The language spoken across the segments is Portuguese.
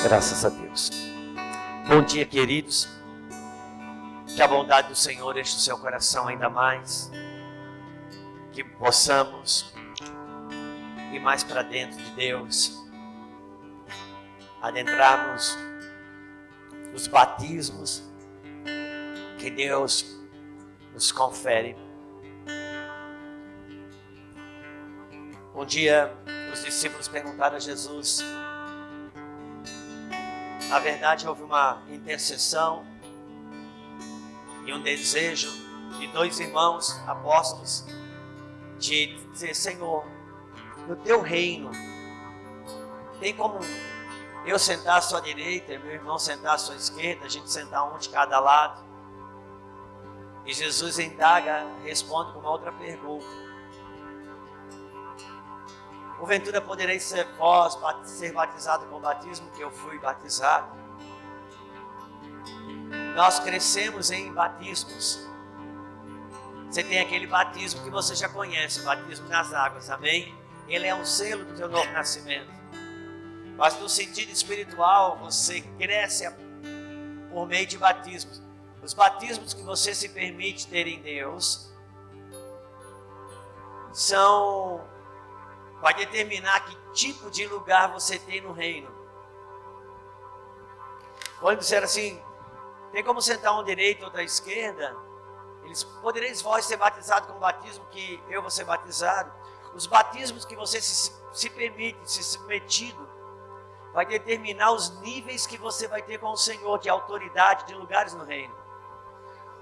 Graças a Deus. Bom dia, queridos. Que a bondade do Senhor enche o seu coração ainda mais. Que possamos ir mais para dentro de Deus. Adentrarmos os batismos que Deus nos confere. Um dia os discípulos perguntaram a Jesus. Na verdade, houve uma intercessão e um desejo de dois irmãos apóstolos de dizer: Senhor, no teu reino, tem como eu sentar à sua direita e meu irmão sentar à sua esquerda, a gente sentar um de cada lado? E Jesus indaga, responde com uma outra pergunta: porventura podereis ser vós ser batizado com o batismo que eu fui batizado? Nós crescemos em batismos. Você tem aquele batismo que você já conhece, o batismo nas águas, amém? Ele é um selo do teu novo nascimento. Mas no sentido espiritual, você cresce por meio de batismos. Os batismos que você se permite ter em Deus vai determinar que tipo de lugar você tem no reino. Quando disseram assim, tem como sentar um direito e outro à esquerda? Eles: podereis vós ser batizados com o batismo que eu vou ser batizado? Os batismos que você se permite, se submetido, vai determinar os níveis que você vai ter com o Senhor, de autoridade, de lugares no reino.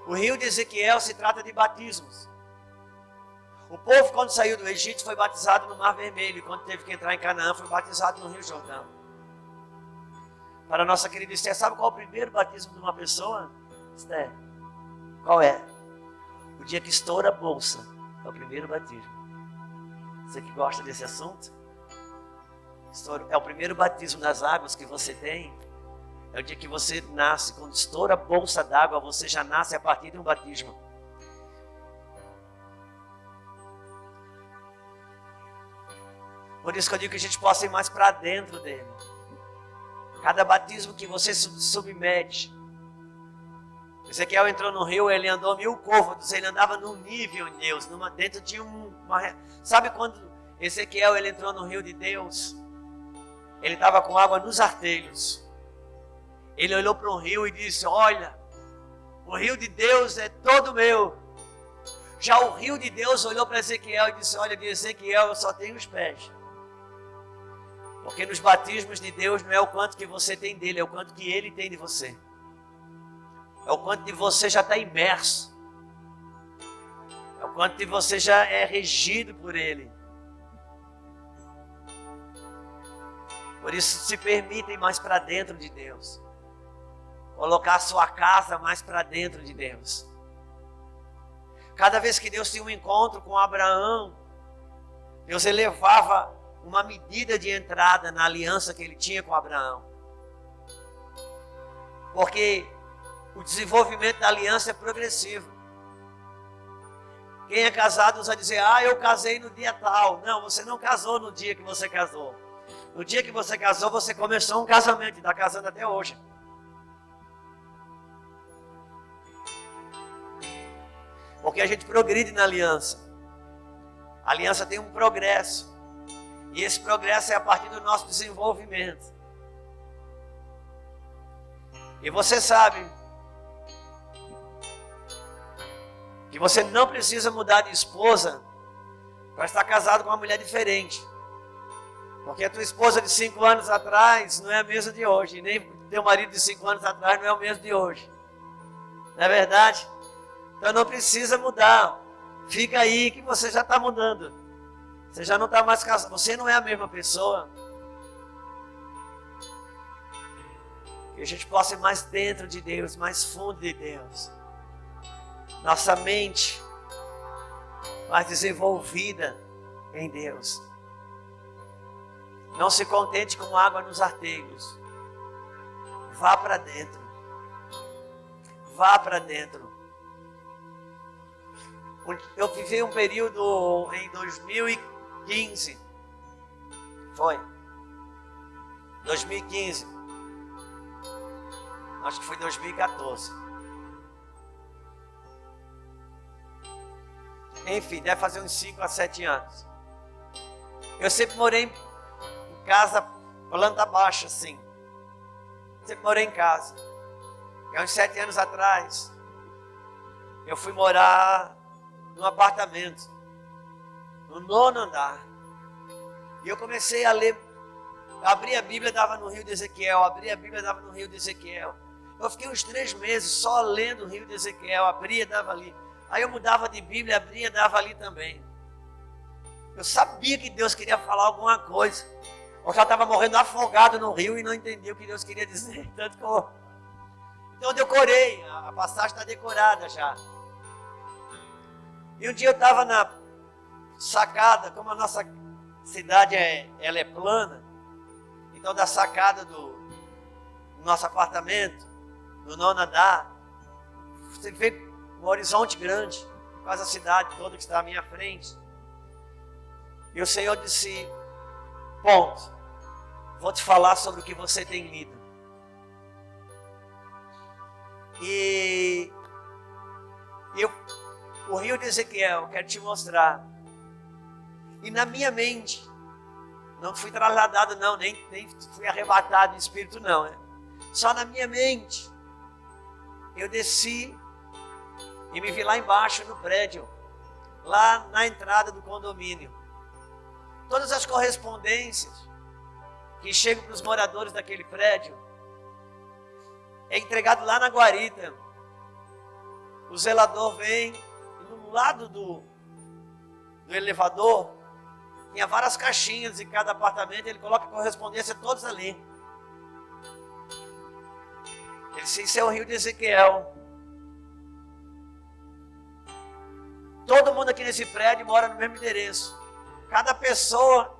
O rio de Ezequiel se trata de batismos. O povo, quando saiu do Egito, foi batizado no Mar Vermelho. E quando teve que entrar em Canaã, foi batizado no Rio Jordão. Para a nossa querida Esther, sabe qual é o primeiro batismo de uma pessoa? Esther, qual é? O dia que estoura a bolsa, é o primeiro batismo. Você que gosta desse assunto? É o primeiro batismo nas águas que você tem. É o dia que você nasce. Quando estoura a bolsa d'água, você já nasce a partir de um batismo. Por isso que eu digo que a gente possa ir mais para dentro dele. Cada batismo que você submete. Ezequiel entrou no rio, ele andou 1000 côvados, ele andava num nível em Deus, dentro de uma... Sabe quando Ezequiel ele entrou no rio de Deus? Ele estava com água nos artelhos. Ele olhou para o rio e disse: olha, o rio de Deus é todo meu. Já o rio de Deus olhou para Ezequiel e disse: olha, de Ezequiel eu só tenho os pés. Porque nos batismos de Deus não é o quanto que você tem dele, é o quanto que ele tem de você. É o quanto de você já está imerso. É o quanto de você já é regido por ele. Por isso, se permitem mais para dentro de Deus. Colocar a sua casa mais para dentro de Deus. Cada vez que Deus tinha um encontro com Abraão, Deus elevava uma medida de entrada na aliança que ele tinha com Abraão. Porque o desenvolvimento da aliança é progressivo. Quem é casado usa dizer: eu casei no dia tal. Não, você não casou no dia que você casou. No dia que você casou, você começou um casamento e está casando até hoje. Porque a gente progride na aliança. A aliança tem um progresso. E esse progresso é a partir do nosso desenvolvimento. E você sabe que você não precisa mudar de esposa para estar casado com uma mulher diferente. Porque a tua esposa de 5 anos atrás não é a mesma de hoje. E nem teu marido de 5 anos atrás não é o mesmo de hoje. Não é verdade? Então não precisa mudar. Fica aí que você já está mudando. Você já não está mais casado. Você não é a mesma pessoa. Que a gente possa ir mais dentro de Deus, mais fundo de Deus. Nossa mente mais desenvolvida em Deus. Não se contente com água nos artelhos. Vá para dentro. Vá para dentro. Eu vivi um período em 2015. Foi. 2015. Acho que foi 2014. Enfim, deve fazer uns 5 a 7 anos. Eu sempre morei em casa, planta baixa, assim. Sempre morei em casa. E há uns 7 anos atrás, eu fui morar num apartamento, no 9º andar. E eu comecei a ler, abri a Bíblia, dava no Rio de Ezequiel, abri a Bíblia, dava no Rio de Ezequiel. Eu fiquei uns 3 meses só lendo o Rio de Ezequiel, abria, dava ali. Aí eu mudava de Bíblia, abria, dava ali também. Eu sabia que Deus queria falar alguma coisa. Eu já estava morrendo afogado no rio e não entendia o que Deus queria dizer. Tanto que então eu decorei, a passagem está decorada já. E um dia eu estava na sacada, como a nossa cidade ela é plana, então da sacada do nosso apartamento, do 9º andar, você vê um horizonte grande, quase a cidade toda que está à minha frente. E o Senhor disse, ponto, vou te falar sobre o que você tem lido. E o Rio de Ezequiel, quero te mostrar. E na minha mente, não fui trasladado não, nem fui arrebatado em espírito não. Só na minha mente, eu desci e me vi lá embaixo no prédio, lá na entrada do condomínio. Todas as correspondências que chegam para os moradores daquele prédio é entregado lá na guarita. O zelador vem e no lado do elevador tinha várias caixinhas em cada apartamento, ele coloca a correspondência todos ali. Ele disse, isso é o Rio de Ezequiel. Todo mundo aqui nesse prédio mora no mesmo endereço. Cada pessoa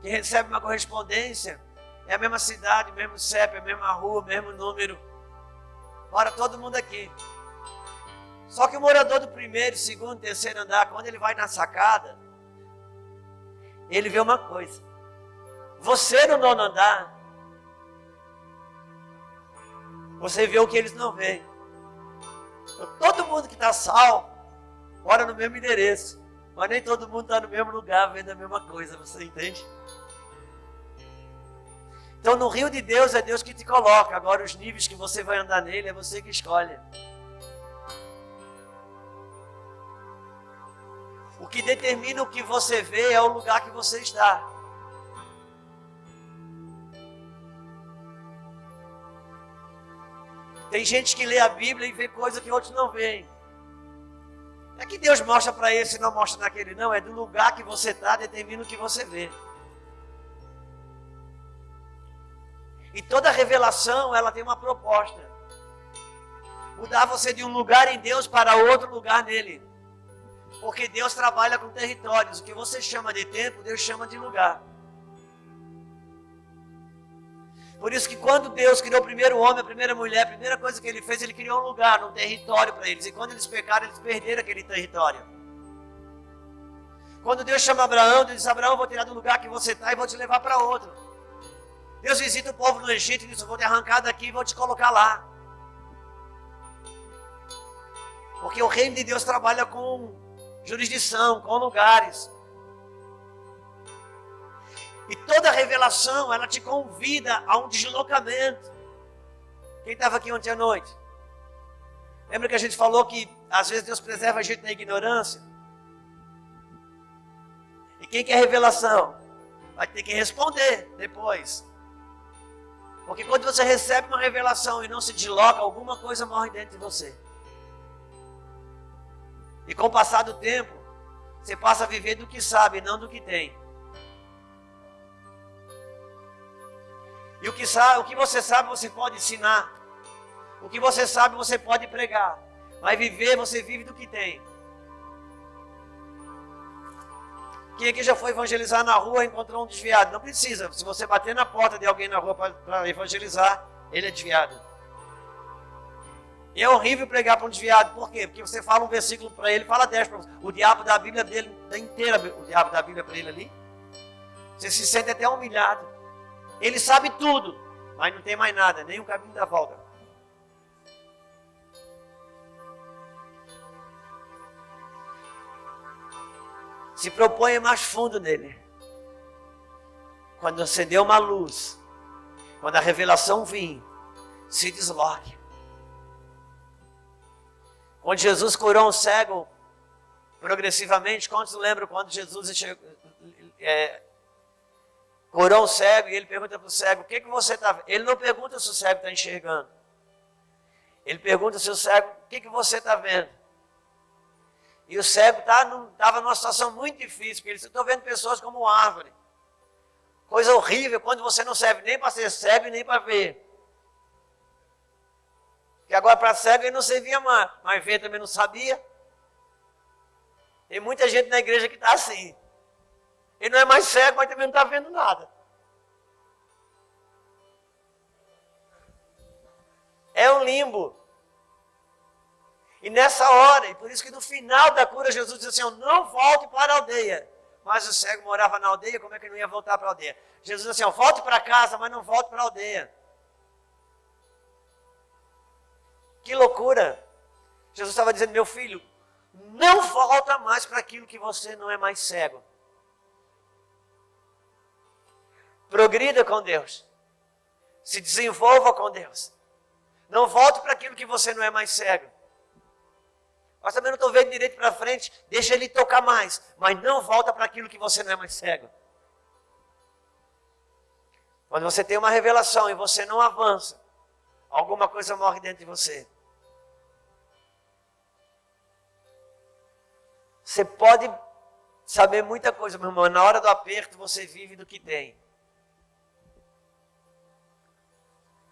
que recebe uma correspondência é a mesma cidade, mesmo CEP, a mesma rua, mesmo número. Mora todo mundo aqui. Só que o morador do 1º, 2º, 3º andar, quando ele vai na sacada, ele vê uma coisa. Você no 9º andar, você vê o que eles não veem. Então, todo mundo que está salvo, mora no mesmo endereço. Mas nem todo mundo está no mesmo lugar, vendo a mesma coisa, você entende? Então no rio de Deus é Deus que te coloca. Agora os níveis que você vai andar nele é você que escolhe. O que determina o que você vê é o lugar que você está. Tem gente que lê a Bíblia e vê coisa que outros não veem. Não é que Deus mostra para esse e não mostra naquele, não. É do lugar que você está, determina o que você vê. E toda revelação, ela tem uma proposta. Mudar você de um lugar em Deus para outro lugar nele. Porque Deus trabalha com territórios. O que você chama de tempo, Deus chama de lugar. Por isso que quando Deus criou o primeiro homem, a primeira mulher, a primeira coisa que ele fez, ele criou um lugar, um território para eles. E quando eles pecaram, eles perderam aquele território. Quando Deus chama Abraão, Deus diz, Abraão, eu vou tirar do lugar que você está e vou te levar para outro. Deus visita o povo no Egito e diz, eu vou te arrancar daqui e vou te colocar lá. Porque o reino de Deus trabalha com jurisdição, com lugares. E toda revelação, ela te convida a um deslocamento. Quem estava aqui ontem à noite? Lembra que a gente falou que às vezes Deus preserva a gente na ignorância? E quem quer revelação? Vai ter que responder depois. Porque quando você recebe uma revelação e não se desloca, alguma coisa morre dentro de você. E com o passar do tempo, você passa a viver do que sabe, não do que tem. E o que você sabe, você pode ensinar. O que você sabe, você pode pregar. Mas viver, você vive do que tem. Quem aqui já foi evangelizar na rua e encontrou um desviado? Não precisa. Se você bater na porta de alguém na rua para evangelizar, ele é desviado. E é horrível pregar para um desviado. Por quê? Porque você fala um versículo para ele, fala 10 para você. O diabo dá a Bíblia dele inteira, o diabo dá a Bíblia para ele ali. Você se sente até humilhado. Ele sabe tudo, mas não tem mais nada, nem o caminho da volta. Se proponha mais fundo nele. Quando acender uma luz, quando a revelação vir, se desloque. Quando Jesus curou um cego, progressivamente, quantos lembram quando Jesus curou um cego e ele pergunta para o cego, o que você está vendo? Ele não pergunta se o cego está enxergando. Ele pergunta se o cego, o que você está vendo? E o cego estava numa situação muito difícil, porque ele disse, estou vendo pessoas como árvore. Coisa horrível, quando você não serve nem para ser cego e nem para ver. Porque agora para cego ele não servia mais, mas ver também não sabia. Tem muita gente na igreja que está assim. Ele não é mais cego, mas também não está vendo nada. É um limbo. E nessa hora, e por isso que no final da cura, Jesus disse assim, não volte para a aldeia. Mas o cego morava na aldeia, como é que ele não ia voltar para a aldeia? Jesus disse assim, volte para casa, mas não volte para a aldeia. Que loucura. Jesus estava dizendo, meu filho, não volta mais para aquilo que você não é mais cego. Progrida com Deus. Se desenvolva com Deus. Não volte para aquilo que você não é mais cego. Mas também não estou vendo direito para frente, deixa ele tocar mais. Mas não volta para aquilo que você não é mais cego. Quando você tem uma revelação e você não avança, alguma coisa morre dentro de você. Você pode saber muita coisa, meu irmão. Na hora do aperto você vive do que tem.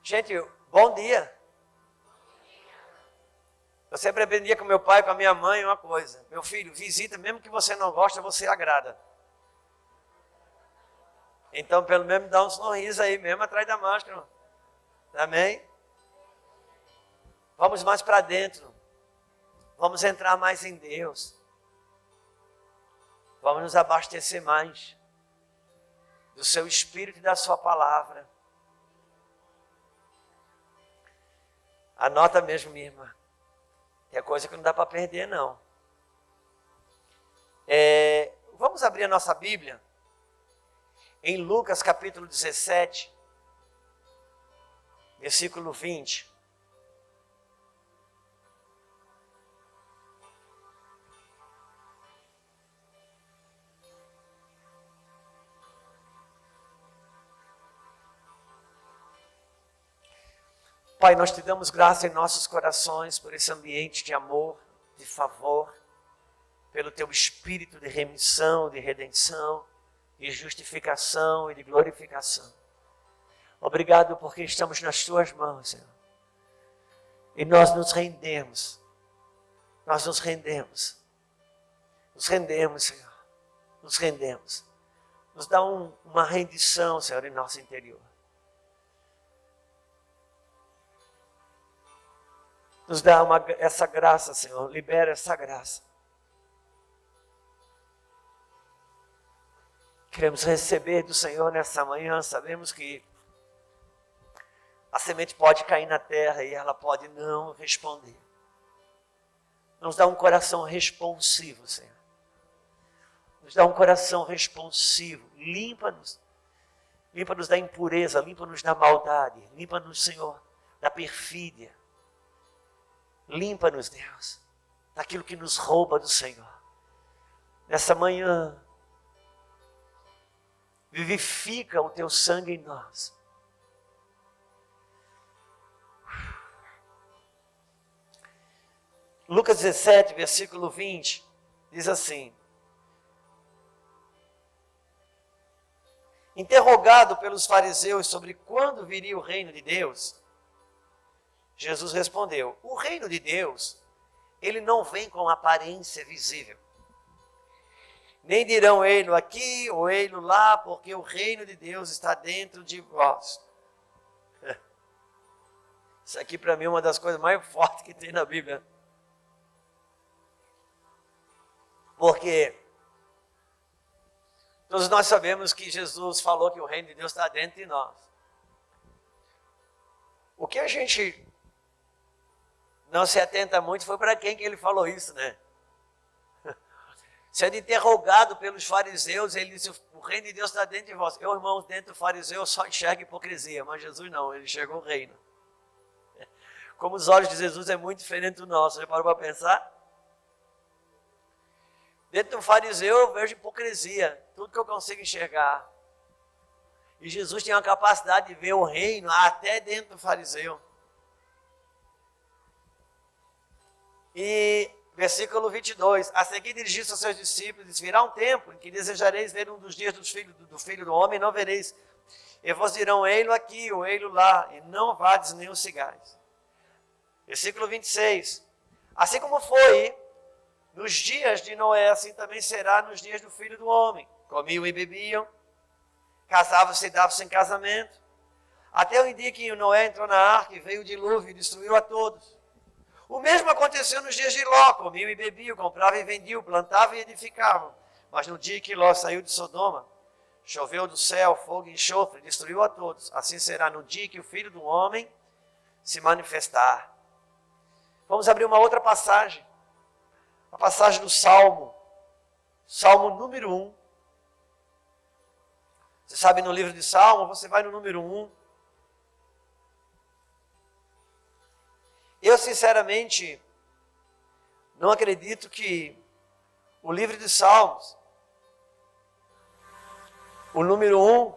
Gente, bom dia. Eu sempre aprendia com meu pai, com a minha mãe, uma coisa. Meu filho, visita, mesmo que você não gosta, você agrada. Então, pelo menos, dá um sorriso aí, mesmo atrás da máscara. Amém? Vamos mais para dentro. Vamos entrar mais em Deus. Vamos nos abastecer mais do seu Espírito e da sua palavra. Anota mesmo, minha irmã. É coisa que não dá para perder, não. Vamos abrir a nossa Bíblia em Lucas capítulo 17, versículo 20. Pai, nós te damos graça em nossos corações por esse ambiente de amor, de favor, pelo teu espírito de remissão, de redenção, de justificação e de glorificação. Obrigado porque estamos nas tuas mãos, Senhor. E nós nos rendemos. Nós nos rendemos. Nos rendemos, Senhor. Nos rendemos. Nos dá uma rendição, Senhor, em nosso interior. Nos dá essa graça, Senhor. Libera essa graça. Queremos receber do Senhor nessa manhã. Sabemos que a semente pode cair na terra e ela pode não responder. Nos dá um coração responsivo, Senhor. Nos dá um coração responsivo. Limpa-nos. Limpa-nos da impureza. Limpa-nos da maldade. Limpa-nos, Senhor, da perfídia. Limpa-nos, Deus, daquilo que nos rouba do Senhor. Nessa manhã, vivifica o teu sangue em nós. Lucas 17, versículo 20, diz assim: interrogado pelos fariseus sobre quando viria o reino de Deus, Jesus respondeu: o reino de Deus, ele não vem com aparência visível. Nem dirão ele aqui ou ele lá, porque o reino de Deus está dentro de vós. Isso aqui para mim é uma das coisas mais fortes que tem na Bíblia. Porque todos nós sabemos que Jesus falou que o reino de Deus está dentro de nós. O que a gente não se atenta muito foi para quem que ele falou isso, né? Sendo interrogado pelos fariseus, ele disse, o reino de Deus está dentro de vós. Eu, irmãos, dentro do fariseu só enxergo hipocrisia, mas Jesus não, ele enxergou o reino. Como os olhos de Jesus é muito diferente do nosso, já parou para pensar? Dentro do fariseu eu vejo hipocrisia, tudo que eu consigo enxergar. E Jesus tinha uma capacidade de ver o reino até dentro do fariseu. E versículo 22, a seguir dirigiu-se aos seus discípulos e disse, virá um tempo em que desejareis ver um dos dias do filho do homem, não vereis. E vos dirão, ei-lo aqui ou ei-lo lá, e não vades nem os sigais. Versículo 26, assim como foi nos dias de Noé, assim também será nos dias do Filho do Homem. Comiam e bebiam, casavam-se e davam-se em casamento, até o dia que Noé entrou na arca e veio o dilúvio e destruiu a todos. O mesmo aconteceu nos dias de Ló, comiam e bebiam, compravam e vendiam, plantavam e edificavam. Mas no dia que Ló saiu de Sodoma, choveu do céu fogo e enxofre, destruiu a todos. Assim será no dia que o Filho do Homem se manifestar. Vamos abrir uma outra passagem. A passagem do Salmo. Salmo número 1. Você sabe, no livro de Salmo, você vai no número 1. Eu, sinceramente, não acredito que o livro de Salmos, o número 1,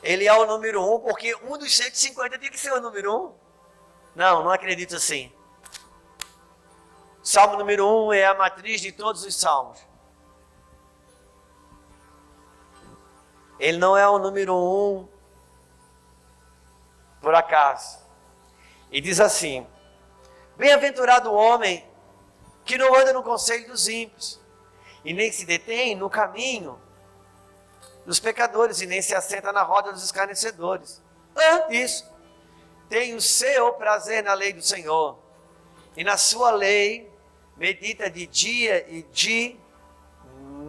ele é o número 1, porque um dos 150 tem que ser o número 1. Não acredito assim. Salmo número 1 é a matriz de todos os salmos. Ele não é o número 1 por acaso. E diz assim, bem-aventurado o homem que não anda no conselho dos ímpios, e nem se detém no caminho dos pecadores, e nem se assenta na roda dos escarnecedores. Antes, tem o seu prazer na lei do Senhor, e na sua lei medita de dia e de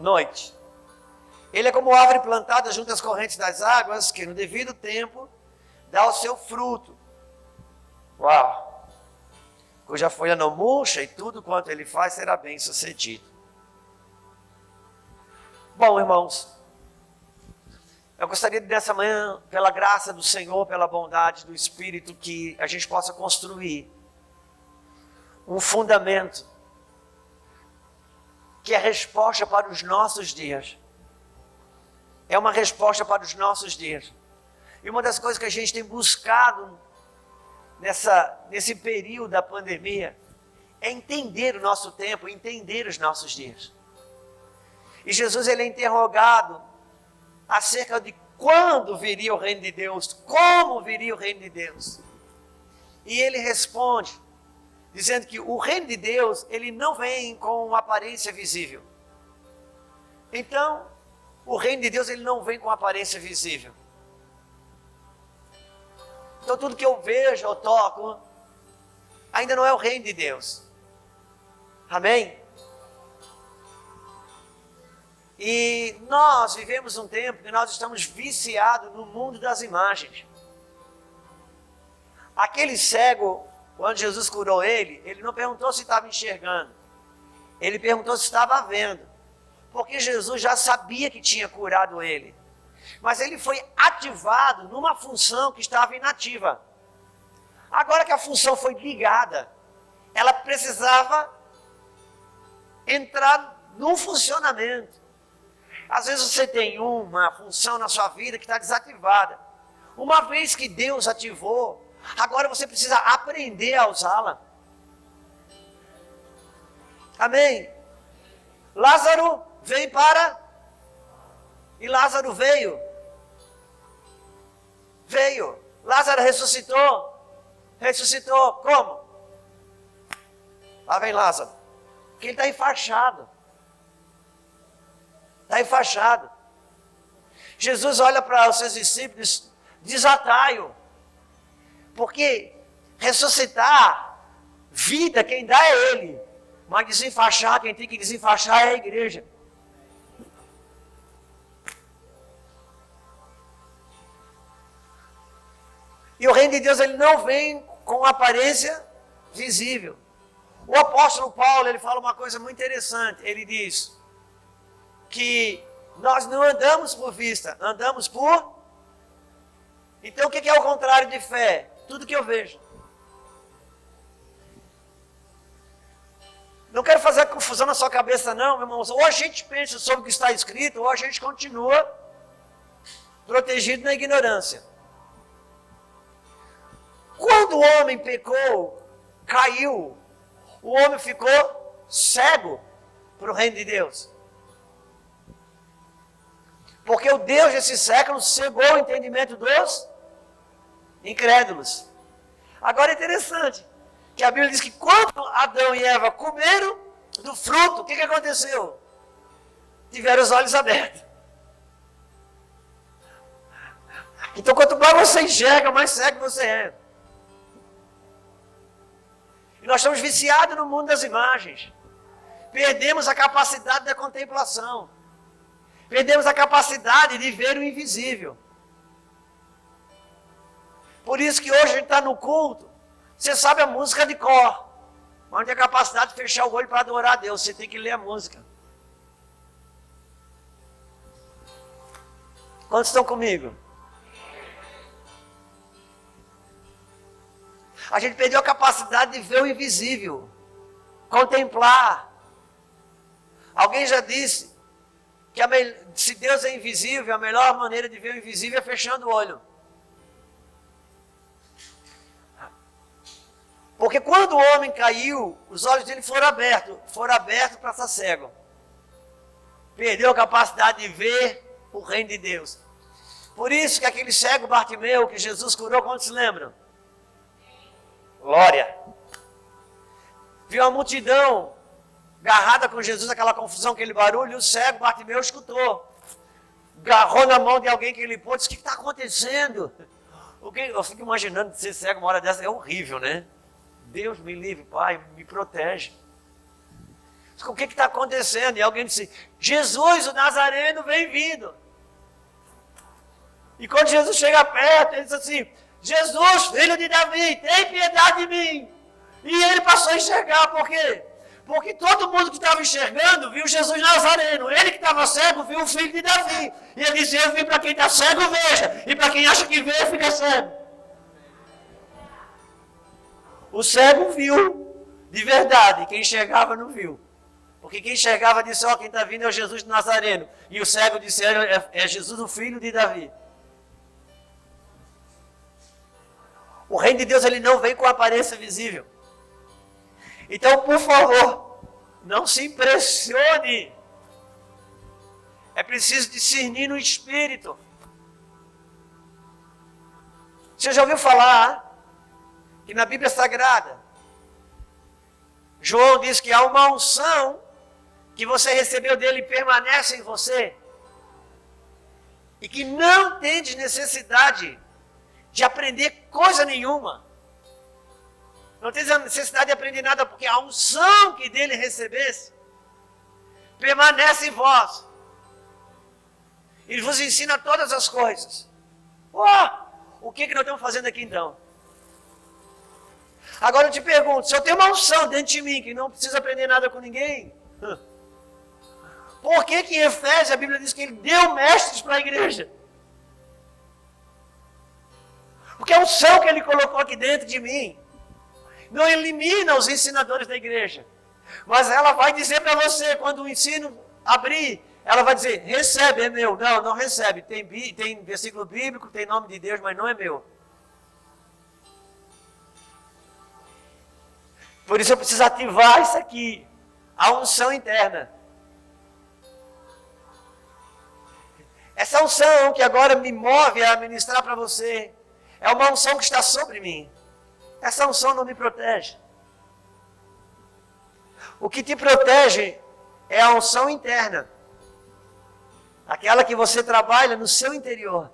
noite. Ele é como árvore plantada junto às correntes das águas, que no devido tempo dá o seu fruto. Uau! Cuja folha não murcha, e tudo quanto ele faz será bem sucedido. Bom, irmãos, eu gostaria de nessa manhã, pela graça do Senhor, pela bondade do Espírito, que a gente possa construir um fundamento que é resposta para os nossos dias. É uma resposta para os nossos dias. E uma das coisas que a gente tem buscado nesse período da pandemia é entender o nosso tempo, entender os nossos dias. E Jesus, ele é interrogado acerca de quando viria o reino de Deus, como viria o reino de Deus. E ele responde, dizendo que o reino de Deus, ele não vem com aparência visível. Então, o reino de Deus, ele não vem com aparência visível. Então, tudo que eu vejo, eu toco, ainda não é o reino de Deus. Amém? E nós vivemos um tempo que nós estamos viciados no mundo das imagens. Aquele cego, quando Jesus curou ele não perguntou se estava enxergando. Ele perguntou se estava vendo. Porque Jesus já sabia que tinha curado ele. Mas ele foi ativado numa função que estava inativa. Agora que a função foi ligada, ela precisava entrar num funcionamento. Às vezes você tem uma função na sua vida que está desativada. Uma vez que Deus ativou, agora você precisa aprender a usá-la. Amém? Lázaro vem para... E Lázaro veio. Lázaro ressuscitou. Como? Lá vem Lázaro. Porque ele está enfaixado. Jesus olha para os seus discípulos, desatai-o. Porque ressuscitar, vida, quem dá é ele. Mas desenfaixar, quem tem que desenfaixar é a igreja. E o reino de Deus, ele não vem com aparência visível. O apóstolo Paulo, ele fala uma coisa muito interessante. Ele diz, que nós não andamos por vista, andamos por... Então o que é o contrário de fé? Tudo que eu vejo. Não quero fazer confusão na sua cabeça não, meu irmão. Ou a gente pensa sobre o que está escrito, ou a gente continua protegido na ignorância. Quando o homem pecou, caiu, o homem ficou cego para o reino de Deus. Porque o Deus desse século cegou o entendimento dos incrédulos. Agora é interessante que a Bíblia diz que quando Adão e Eva comeram do fruto, o que aconteceu? Tiveram os olhos abertos. Então quanto mais você enxerga, mais cego você é. E nós estamos viciados no mundo das imagens. Perdemos a capacidade da contemplação. Perdemos a capacidade de ver o invisível. Por isso que hoje a gente está no culto. Você sabe a música de cor. Mas não tem a capacidade de fechar o olho para adorar a Deus. Você tem que ler a música. Quantos estão comigo? A gente perdeu a capacidade de ver o invisível. Contemplar. Alguém já disse que se Deus é invisível, a melhor maneira de ver o invisível é fechando o olho. Porque quando o homem caiu, os olhos dele foram abertos para estar cego. Perdeu a capacidade de ver o reino de Deus. Por isso que aquele cego Bartimeu que Jesus curou, quantos se lembram? Glória. Viu a multidão agarrada com Jesus, aquela confusão, aquele barulho, e o cego Bartimeu escutou. Agarrou na mão de alguém que ele pôs, disse, o que está acontecendo? Eu fico imaginando ser cego uma hora dessa, é horrível, né? Deus me livre, Pai, me protege. O que está acontecendo? E alguém disse, Jesus, o Nazareno, vem vindo. E quando Jesus chega perto, ele diz assim, Jesus, filho de Davi, tem piedade de mim. E ele passou a enxergar, por quê? Porque todo mundo que estava enxergando viu Jesus Nazareno. Ele que estava cego viu o filho de Davi. E ele disse, eu vim para quem está cego, veja. E para quem acha que vê, fica cego. O cego viu de verdade, quem enxergava não viu. Porque quem enxergava disse, ó, quem está vindo é o Jesus Nazareno. E o cego disse, é Jesus o filho de Davi. O reino de Deus ele não vem com aparência visível. Então, por favor, não se impressione. É preciso discernir no espírito. Você já ouviu falar que na Bíblia Sagrada, João diz que há uma unção que você recebeu dele e permanece em você, e que não tem necessidade de aprender coisa nenhuma. Não tem necessidade de aprender nada, porque a unção que dele recebesse permanece em vós. Ele vos ensina todas as coisas. O que nós estamos fazendo aqui então? Agora eu te pergunto, se eu tenho uma unção dentro de mim, que não precisa aprender nada com ninguém, por que em Efésios a Bíblia diz que ele deu mestres para a igreja? Porque a unção que ele colocou aqui dentro de mim não elimina os ensinadores da igreja. Mas ela vai dizer para você, quando o ensino abrir, ela vai dizer, recebe, é meu. Não, não recebe. Tem versículo bíblico, tem nome de Deus, mas não é meu. Por isso eu preciso ativar isso aqui, a unção interna. Essa unção que agora me move a ministrar para você, é uma unção que está sobre mim. Essa unção não me protege. O que te protege é a unção interna. Aquela que você trabalha no seu interior.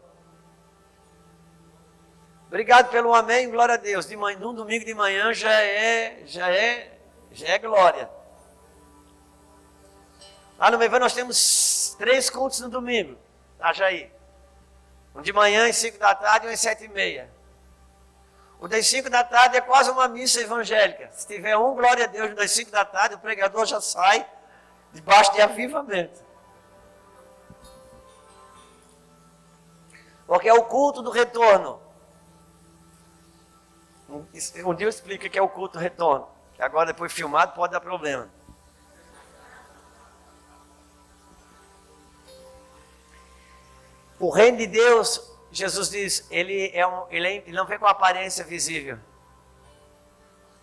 Obrigado pelo amém, glória a Deus. Num domingo de manhã já é glória. Lá no Meivan nós temos 3 cultos no domingo. Tá, Jair? Um de manhã às 5 da tarde e um às 7h30. O das 5 da tarde é quase uma missa evangélica. Se tiver glória a Deus, das 5 da tarde, o pregador já sai debaixo de avivamento. Porque é o culto do retorno. Um dia eu explico o que é o culto do retorno. Agora, depois filmado, pode dar problema. O reino de Deus, Jesus diz, ele não vem com aparência visível.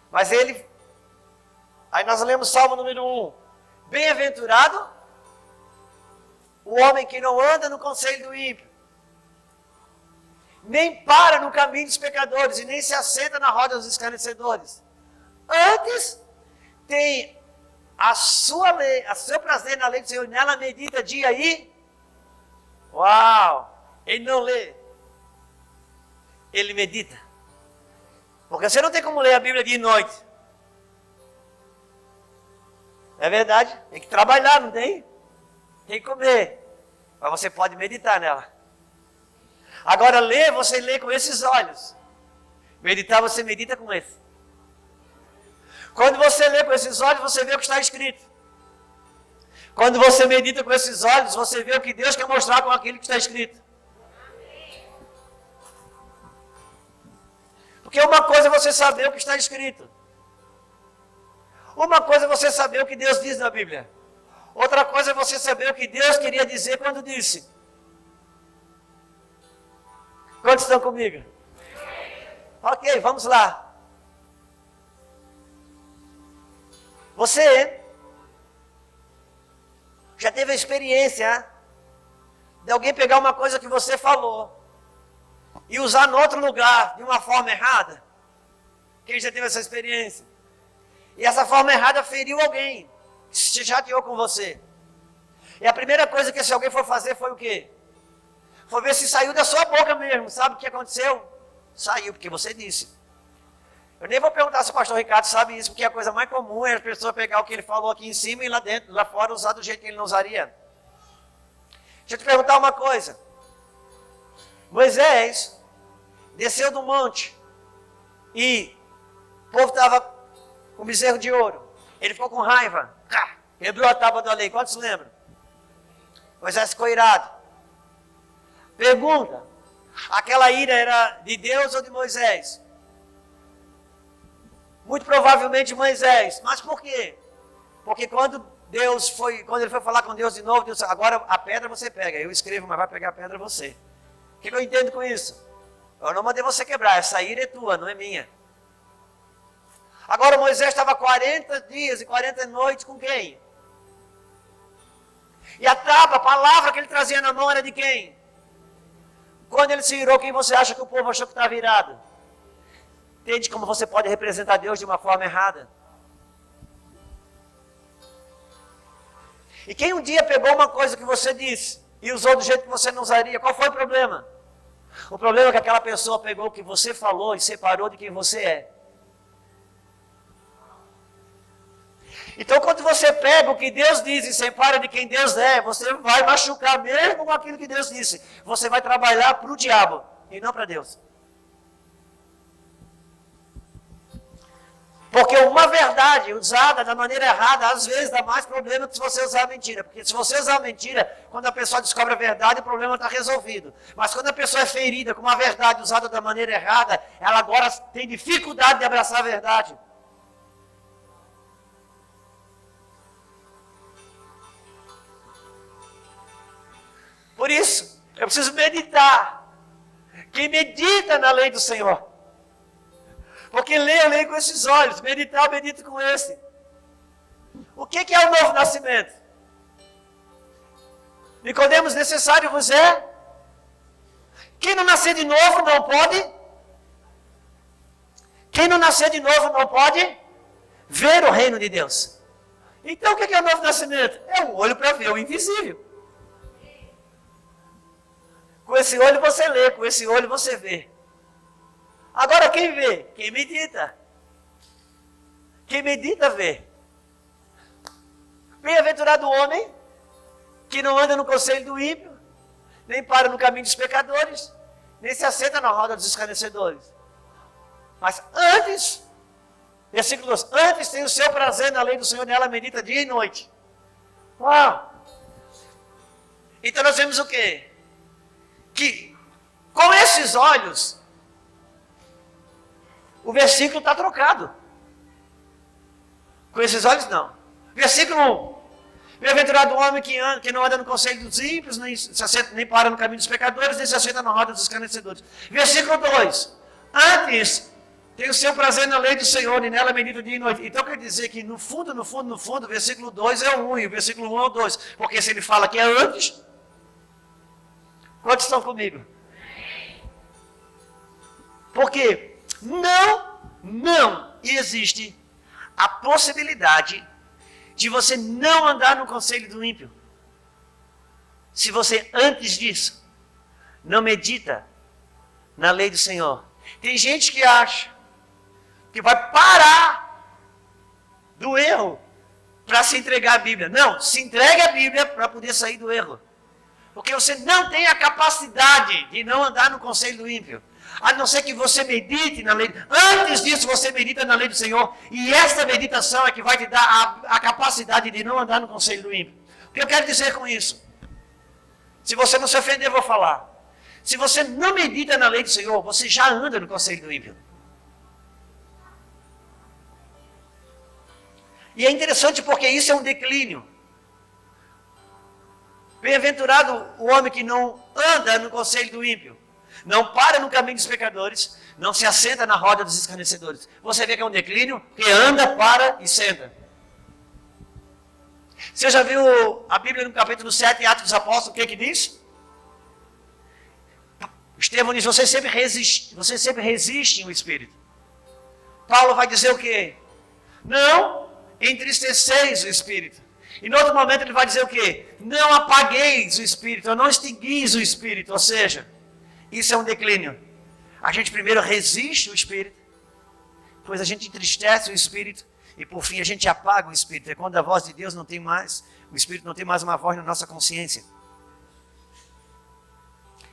Mas ele... Aí nós lemos Salmo número 1. Bem-aventurado o homem que não anda no conselho do ímpio, nem para no caminho dos pecadores, e nem se assenta na roda dos escarnecedores. Antes, tem a sua lei, a seu prazer na lei do Senhor, nela medita dia e... Uau! Ele não lê, ele medita. Porque você não tem como ler a Bíblia dia e noite. É verdade, tem que trabalhar, não tem? Tem que comer. Mas você pode meditar nela. Agora ler, você lê com esses olhos. Meditar, você medita com esse. Quando você lê com esses olhos, você vê o que está escrito. Quando você medita com esses olhos, você vê o que Deus quer mostrar com aquilo que está escrito. Porque uma coisa é você saber o que está escrito. Uma coisa é você saber o que Deus diz na Bíblia. Outra coisa é você saber o que Deus queria dizer quando disse. Quantos estão comigo? Ok, vamos lá. Você já teve a experiência de alguém pegar uma coisa que você falou e usar em outro lugar de uma forma errada? Quem já teve essa experiência? E essa forma errada feriu alguém que se chateou com você. E a primeira coisa que esse alguém foi fazer foi o quê? Foi ver se saiu da sua boca mesmo. Sabe o que aconteceu? Saiu, porque você disse. Eu nem vou perguntar se o pastor Ricardo sabe isso, porque a coisa mais comum é a pessoa pegar o que ele falou aqui em cima e lá dentro, lá fora, usar do jeito que ele não usaria. Deixa eu te perguntar uma coisa. Moisés desceu do monte e o povo estava com bezerro de ouro. Ele ficou com raiva. Quebrou a tábua da lei. Quantos lembram? Moisés ficou irado. Pergunta. Aquela ira era de Deus ou de Moisés? Muito provavelmente Moisés. Mas por quê? Porque quando ele foi falar com Deus de novo, Deus disse, agora a pedra você pega. Eu escrevo, mas vai pegar a pedra você. O que eu entendo com isso? Eu não mandei você quebrar. Essa ira é tua, não é minha. Agora Moisés estava 40 dias e 40 noites com quem? E a tábua, a palavra que ele trazia na mão era de quem? Quando ele se irou, quem você acha que o povo achou que estava virado? Entende como você pode representar Deus de uma forma errada? E quem um dia pegou uma coisa que você disse e usou do jeito que você não usaria, qual foi o problema? O problema é que aquela pessoa pegou o que você falou e separou de quem você é. Então, quando você pega o que Deus diz e separa de quem Deus é, você vai machucar mesmo com aquilo que Deus disse. Você vai trabalhar para o diabo e não para Deus. Porque uma verdade usada da maneira errada, às vezes dá mais problema que se você usar a mentira. Porque se você usar a mentira, quando a pessoa descobre a verdade, o problema está resolvido. Mas quando a pessoa é ferida com uma verdade usada da maneira errada, ela agora tem dificuldade de abraçar a verdade. Por isso, eu preciso meditar. Quem medita na lei do Senhor. Porque lê, eu leio com esses olhos. Meditar, eu medito com esse. O que é o novo nascimento? Nicodemos, necessário vos é? Quem não nascer de novo não pode? Quem não nascer de novo não pode ver o reino de Deus. Então o que é o novo nascimento? É um olho para ver o invisível. Com esse olho você lê, com esse olho você vê. Agora quem vê? Quem medita. Quem medita vê. Bem-aventurado o homem que não anda no conselho do ímpio, nem para no caminho dos pecadores, nem se assenta na roda dos escarnecedores. Mas antes, versículo 2, antes tem o seu prazer na lei do Senhor, nela medita dia e noite. Uau! Então nós vemos o quê? Que Com esses olhos, o versículo está trocado. Com esses olhos, não. Versículo 1. Bem-aventurado o homem que não anda no conselho dos ímpios, nem para no caminho dos pecadores, nem se assenta na roda dos escarnecedores. Versículo 2. Antes, tem o seu prazer na lei do Senhor, e nela medita dia e noite. Então quer dizer que no fundo, o versículo 2 é o 1, e o versículo 1 é o 2. Porque se ele fala que é antes, quantos estão comigo? Porque não existe a possibilidade de você não andar no conselho do ímpio. Se você, antes disso, não medita na lei do Senhor. Tem gente que acha que vai parar do erro para se entregar à Bíblia. Não, se entregue à Bíblia para poder sair do erro. Porque você não tem a capacidade de não andar no conselho do ímpio. A não ser que você medite na lei. Antes disso, você medita na lei do Senhor. E essa meditação é que vai te dar a capacidade de não andar no conselho do ímpio. O que eu quero dizer com isso? Se você não se ofender, eu vou falar. Se você não medita na lei do Senhor, você já anda no conselho do ímpio. E é interessante porque isso é um declínio. Bem-aventurado o homem que não anda no conselho do ímpio. Não para no caminho dos pecadores, não se assenta na roda dos escarnecedores. Você vê que é um declínio, que anda, para e senta. Você já viu a Bíblia no capítulo 7, Atos dos Apóstolos, o que diz? Estevão diz, você sempre resiste o Espírito. Paulo vai dizer o quê? Não entristeceis o Espírito. E no outro momento ele vai dizer o quê? Não apagueis o Espírito, ou não extinguis o Espírito, ou seja... Isso é um declínio. A gente primeiro resiste o Espírito, depois a gente entristece o Espírito, e por fim a gente apaga o Espírito. É quando a voz de Deus não tem mais, o Espírito não tem mais uma voz na nossa consciência.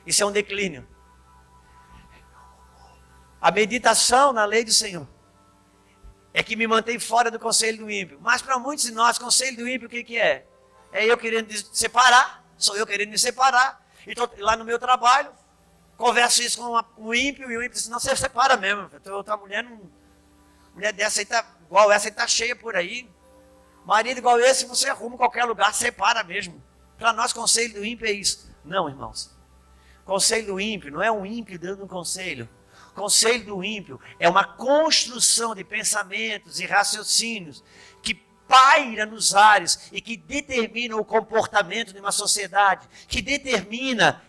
Isso é um declínio. A meditação na lei do Senhor é que me mantém fora do conselho do ímpio. Mas para muitos de nós, conselho do ímpio o que é? É eu querendo separar, sou eu querendo me separar. Então lá no meu trabalho, converso isso com o ímpio, e o ímpio diz, não, você separa mesmo. Tua mulher dessa aí tá, igual essa aí tá cheia por aí. Marido igual esse, você arruma em qualquer lugar, separa mesmo. Para nós, conselho do ímpio é isso. Não, irmãos. Conselho do ímpio não é um ímpio dando um conselho. Conselho do ímpio é uma construção de pensamentos e raciocínios que paira nos ares e que determina o comportamento de uma sociedade, que determina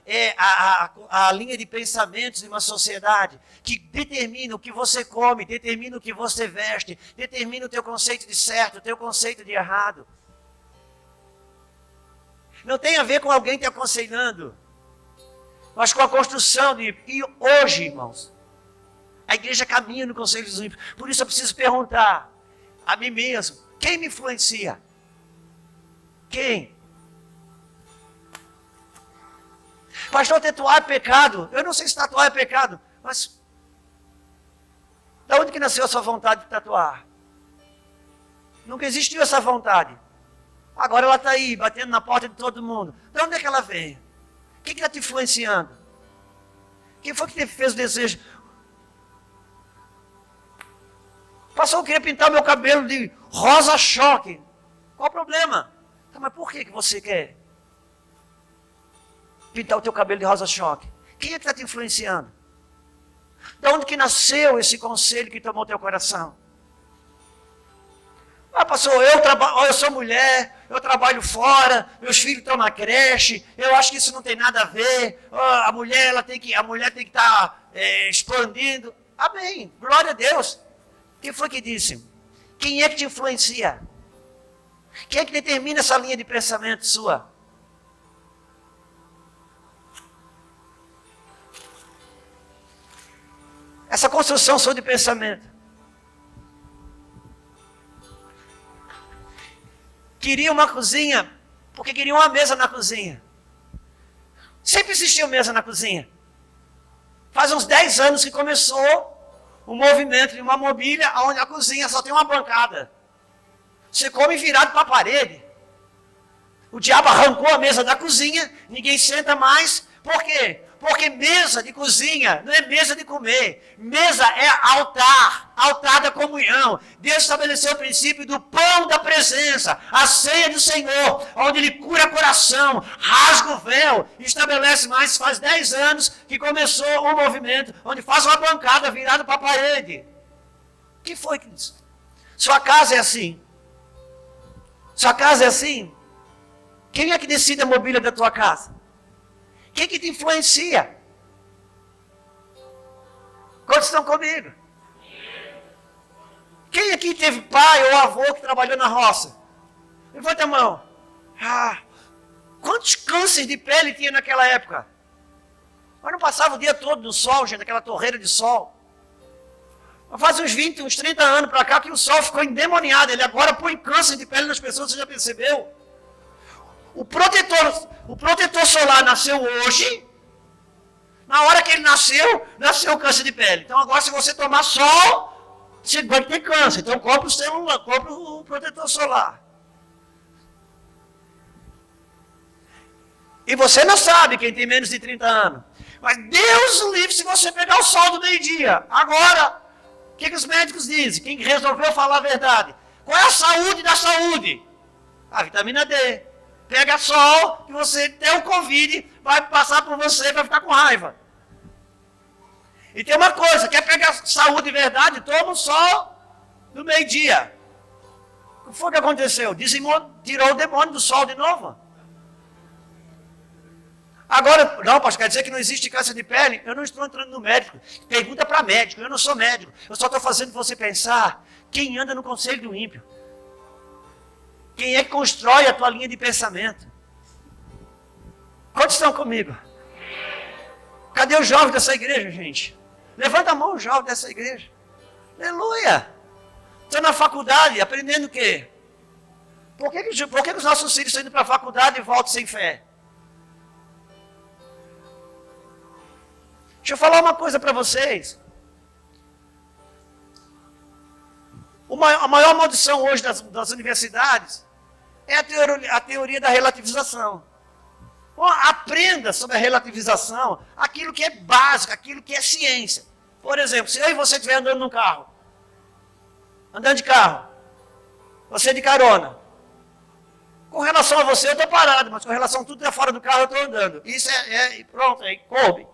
a linha de pensamentos de uma sociedade, que determina o que você come, determina o que você veste, determina o teu conceito de certo, o teu conceito de errado. Não tem a ver com alguém te aconselhando, mas com a construção de... E hoje, irmãos, a igreja caminha no conselho dos ímpios. Por isso eu preciso perguntar a mim mesmo, quem me influencia? Quem? Pastor, tatuar é pecado. Eu não sei se tatuar é pecado, mas da onde que nasceu a sua vontade de tatuar? Nunca existiu essa vontade. Agora ela está aí, batendo na porta de todo mundo. De onde é que ela veio? Quem está te influenciando? Quem foi que te fez o desejo? Pastor, eu queria pintar meu cabelo de rosa choque. Qual o problema? Tá, mas por que você quer pintar o teu cabelo de rosa choque? Quem é que está te influenciando? De onde que nasceu esse conselho que tomou teu coração? Ah, pastor, eu sou mulher, eu trabalho fora, meus filhos estão na creche, eu acho que isso não tem nada a ver. A mulher tem que estar expandindo. Amém, glória a Deus. Quem foi que disse? Quem é que te influencia? Quem é que determina essa linha de pensamento sua? Essa construção sua de pensamento. Queria uma cozinha, porque queria uma mesa na cozinha. Sempre existiu mesa na cozinha. Faz uns 10 anos que começou o movimento de uma mobília onde a cozinha só tem uma bancada. Você come virado para a parede. O diabo arrancou a mesa da cozinha, ninguém senta mais. Por quê? Porque mesa de cozinha não é mesa de comer. Mesa é altar, altar da comunhão. Deus estabeleceu o princípio do pão da presença, a ceia do Senhor, onde Ele cura coração, rasga o véu, estabelece mais. Faz 10 anos que começou um movimento, onde faz uma bancada virada para a parede. O que foi, queridos? Sua casa é assim? Sua casa é assim? Quem é que decide a mobília da tua casa? Quem que te influencia? Quantos estão comigo? Quem aqui teve pai ou avô que trabalhou na roça? Levanta a mão. Quantos cânceres de pele tinha naquela época? Mas não passava o dia todo no sol, gente, naquela torreira de sol. Faz uns 20, uns 30 anos para cá que o sol ficou endemoniado. Ele agora põe câncer de pele nas pessoas, você já percebeu? O protetor solar nasceu hoje. Na hora que ele nasceu o câncer de pele. Então agora se você tomar sol, você vai ter câncer. Então compra o protetor solar. E você não sabe quem tem menos de 30 anos. Mas Deus o livre se você pegar o sol do meio-dia. Agora, o que os médicos dizem? Quem resolveu falar a verdade? Qual é a saúde da saúde? A vitamina D. Pega sol, que você tem o Covid, vai passar por você e vai ficar com raiva. E tem uma coisa, quer pegar saúde de verdade? Toma o sol no meio-dia. O que foi que aconteceu? Tirou o demônio do sol de novo. Agora, não, pastor, quer dizer que não existe câncer de pele? Eu não estou entrando no médico. Pergunta para médico, eu não sou médico. Eu só estou fazendo você pensar quem anda no conselho do ímpio. Quem é que constrói a tua linha de pensamento? Quantos estão comigo? Cadê os jovens dessa igreja, gente? Levanta a mão, os jovens dessa igreja. Aleluia! Estão na faculdade, aprendendo o quê? Por que os nossos filhos estão indo para a faculdade e voltam sem fé? Deixa eu falar uma coisa para vocês. A maior maldição hoje das universidades é a teoria da relativização. Bom, aprenda sobre a relativização, aquilo que é básico, aquilo que é ciência. Por exemplo, se eu e você estiver andando num carro, andando de carro, você de carona, com relação a você eu estou parado, mas com relação a tudo que está fora do carro eu estou andando. Isso pronto, coube.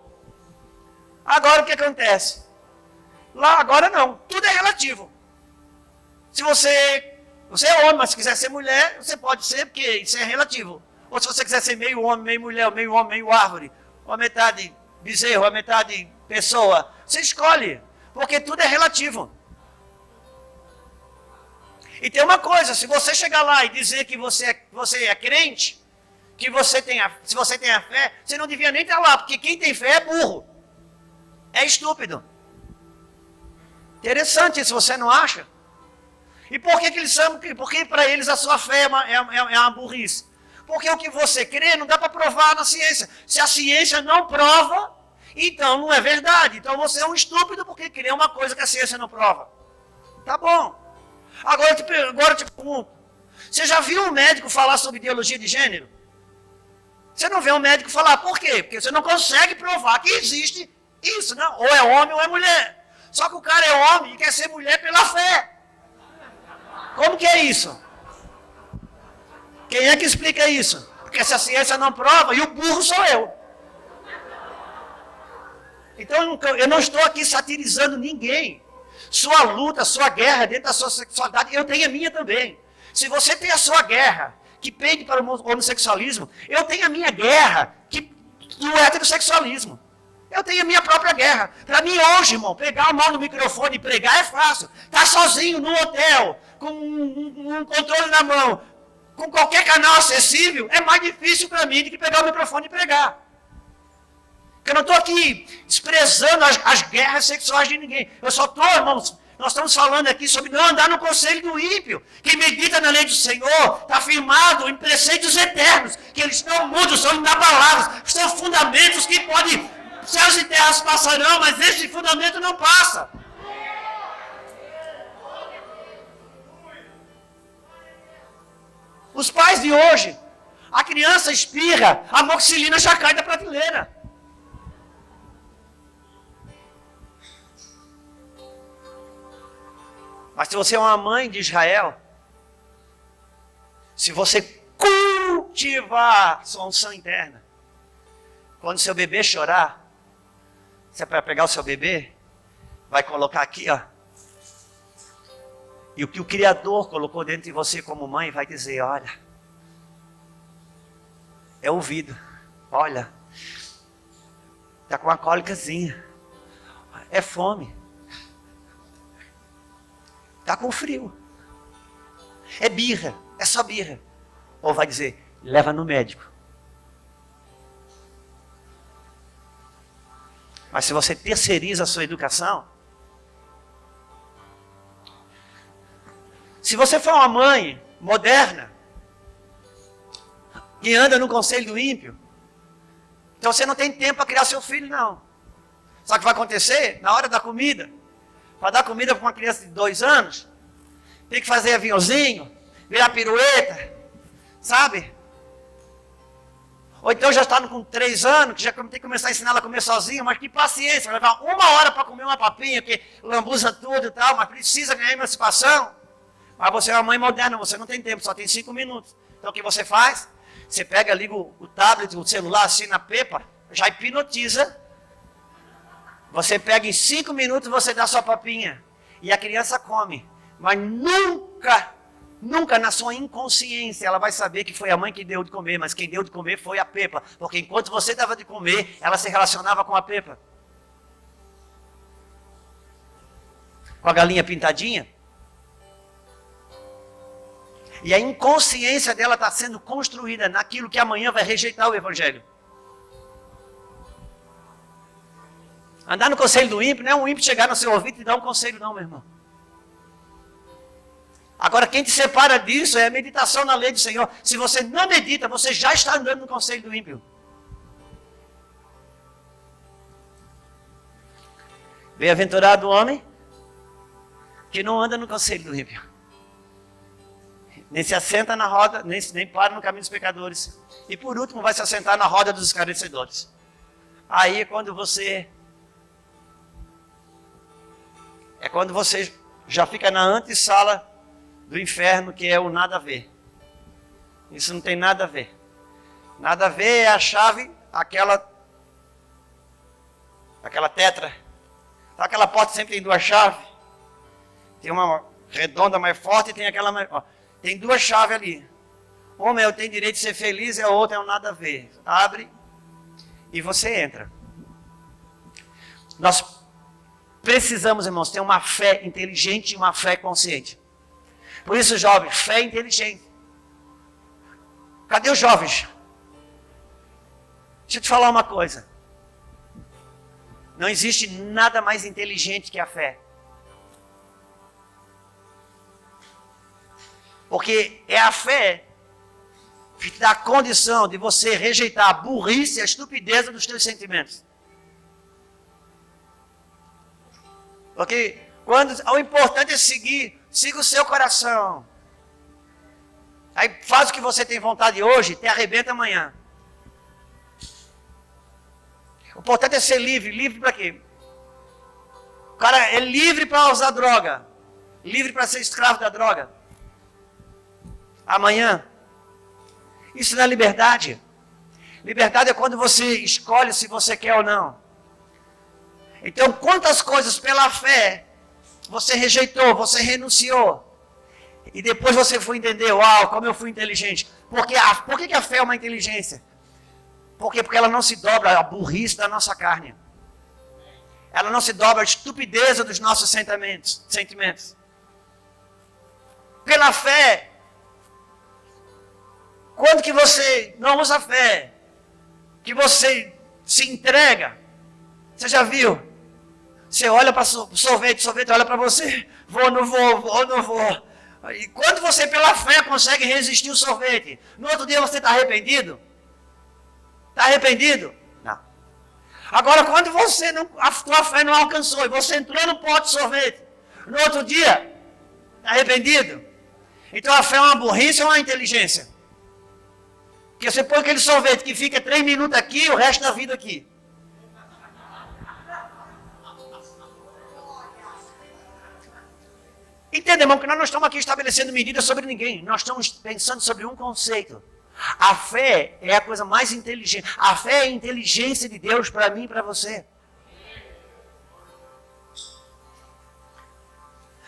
Agora o que acontece? Lá agora não, tudo é relativo. Se você é homem, mas se quiser ser mulher, você pode ser, porque isso é relativo. Ou se você quiser ser meio homem, meio mulher, meio homem, meio árvore, ou a metade bezerro, a metade pessoa, você escolhe, porque tudo é relativo. E tem uma coisa, se você chegar lá e dizer que você é crente, que se você tem a fé, você não devia nem estar lá, porque quem tem fé é burro. É estúpido. Interessante isso, você não acha? E por que eles chamam? Porque para eles a sua fé é uma burrice. Porque o que você crê não dá para provar na ciência. Se a ciência não prova, então não é verdade. Então você é um estúpido porque crê uma coisa que a ciência não prova. Tá bom. Agora eu te pergunto. Você já viu um médico falar sobre ideologia de gênero? Você não vê um médico falar. Por quê? Porque você não consegue provar que existe isso, não. Ou é homem ou é mulher. Só que o cara é homem e quer ser mulher pela fé. Como que é isso? Quem é que explica isso? Porque se a ciência não prova, e o burro sou eu. Então eu não estou aqui satirizando ninguém. Sua luta, sua guerra dentro da sua sexualidade, eu tenho a minha também. Se você tem a sua guerra, que pende para o homossexualismo, eu tenho a minha guerra do heterossexualismo. Eu tenho a minha própria guerra. Para mim hoje, irmão, pegar a mão no microfone e pregar é fácil. Tá sozinho no hotel, com um controle na mão, com qualquer canal acessível, é mais difícil para mim do que pegar o microfone e pregar. Porque eu não estou aqui desprezando as guerras sexuais de ninguém. Eu só estou, irmãos, nós estamos falando aqui sobre não andar no conselho do ímpio. Quem medita na lei do Senhor está firmado em preceitos eternos, que eles não mudam, são inabaláveis, são fundamentos que podem... Céus e terras passarão, mas esse fundamento não passa. Os pais de hoje, a criança espirra, a amoxicilina já cai da prateleira. Mas se você é uma mãe de Israel, se você cultivar sua unção interna, quando seu bebê chorar, você vai pegar o seu bebê, vai colocar aqui, ó. E o que o Criador colocou dentro de você como mãe vai dizer, olha, é ouvido, olha, está com uma cólicazinha, é fome, está com frio, é birra, é só birra. Ou vai dizer, leva no médico. Mas se você terceiriza a sua educação, se você for uma mãe moderna, que anda no conselho do ímpio, então você não tem tempo para criar seu filho, não. Sabe o que vai acontecer? Na hora da comida, para dar comida para uma criança de 2 anos, tem que fazer aviãozinho, virar pirueta, sabe? Ou então já está com 3 anos, que já tem que começar a ensinar ela a comer sozinha, mas que paciência, vai levar 1 hora para comer uma papinha, que lambuza tudo e tal, mas precisa ganhar emancipação. Mas você é uma mãe moderna, você não tem tempo, só tem 5 minutos. Então o que você faz? Você pega, liga o tablet, o celular assim na pepa, já hipnotiza. Você pega em 5 minutos, você dá sua papinha. E a criança come. Mas nunca na sua inconsciência ela vai saber que foi a mãe que deu de comer, mas quem deu de comer foi a pepa. Porque enquanto você dava de comer, ela se relacionava com a pepa. Com a galinha pintadinha. E a inconsciência dela está sendo construída naquilo que amanhã vai rejeitar o evangelho. Andar no conselho do ímpio não é um ímpio chegar no seu ouvido e dar um conselho, não, meu irmão. Agora, quem te separa disso é a meditação na lei do Senhor. Se você não medita, você já está andando no conselho do ímpio. Bem-aventurado o homem que não anda no conselho do ímpio. Nem se assenta na roda, nem para no caminho dos pecadores. E por último, vai se assentar na roda dos escarnecedores. Aí é quando você já fica na antessala do inferno, que é o nada a ver. Isso não tem nada a ver. Nada a ver é a chave, aquela tetra. Então, aquela porta sempre tem 2 chaves. Tem uma redonda mais forte e tem aquela mais... Ó, tem 2 chaves ali. Uma eu tenho direito de ser feliz e a outra é o nada a ver. Abre e você entra. Nós precisamos, irmãos, ter uma fé inteligente e uma fé consciente. Por isso, jovens, fé inteligente. Cadê os jovens? Deixa eu te falar uma coisa. Não existe nada mais inteligente que a fé. Porque é a fé que te dá a condição de você rejeitar a burrice e a estupidez dos teus sentimentos. Porque o importante é siga o seu coração. Aí faz o que você tem vontade hoje, te arrebenta amanhã. O importante é ser livre. Livre para quê? O cara é livre para usar droga. Livre para ser escravo da droga. Amanhã. Isso não é liberdade. Liberdade é quando você escolhe se você quer ou não. Então, quantas coisas pela fé você rejeitou, você renunciou. E depois você foi entender, uau, como eu fui inteligente. Por que a fé é uma inteligência? Por quê? Porque ela não se dobra à burrice da nossa carne. Ela não se dobra à estupidez dos nossos sentimentos. Pela fé, quando que você não usa fé, que você se entrega, você já viu? Você olha para o sorvete olha para você, vou ou não vou. E quando você pela fé consegue resistir o sorvete, no outro dia você está arrependido? Está arrependido? Não. Agora quando a tua fé não alcançou e você entrou no pote de sorvete, no outro dia, está arrependido? Então a fé é uma burrice ou uma inteligência? Porque você põe aquele sorvete que fica 3 minutos aqui e o resto da vida aqui. Entenda, irmão, que nós não estamos aqui estabelecendo medidas sobre ninguém. Nós estamos pensando sobre um conceito. A fé é a coisa mais inteligente. A fé é a inteligência de Deus para mim e para você.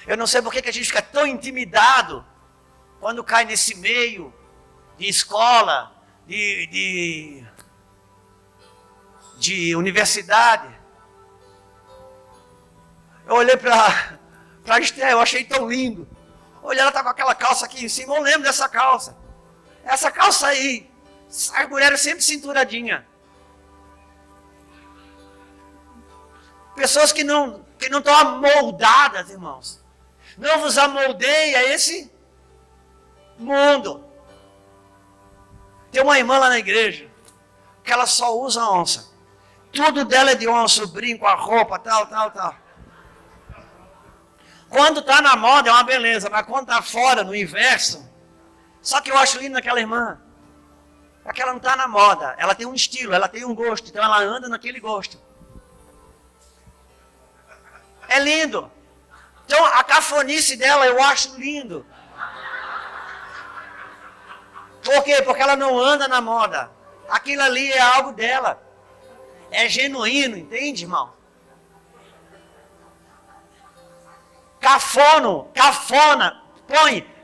Eu não sei por que a gente fica tão intimidado quando cai nesse meio de escola, de universidade. Eu olhei para a Esther, eu achei tão lindo. Olha, ela está com aquela calça aqui em cima, eu lembro dessa calça. Essa calça aí, as mulheres sempre cinturadinha. Pessoas que não estão amoldadas, irmãos. Não vos amoldeie a esse mundo. Tem uma irmã lá na igreja, que ela só usa onça. Tudo dela é de onça, o brinco, a roupa, tal. Quando está na moda é uma beleza, mas quando está fora, no inverso. Só que eu acho lindo naquela irmã. É que ela não está na moda. Ela tem um estilo, ela tem um gosto. Então ela anda naquele gosto. É lindo. Então a cafonice dela eu acho lindo. Por quê? Porque ela não anda na moda. Aquilo ali é algo dela. É genuíno, entende, irmão? Cafona,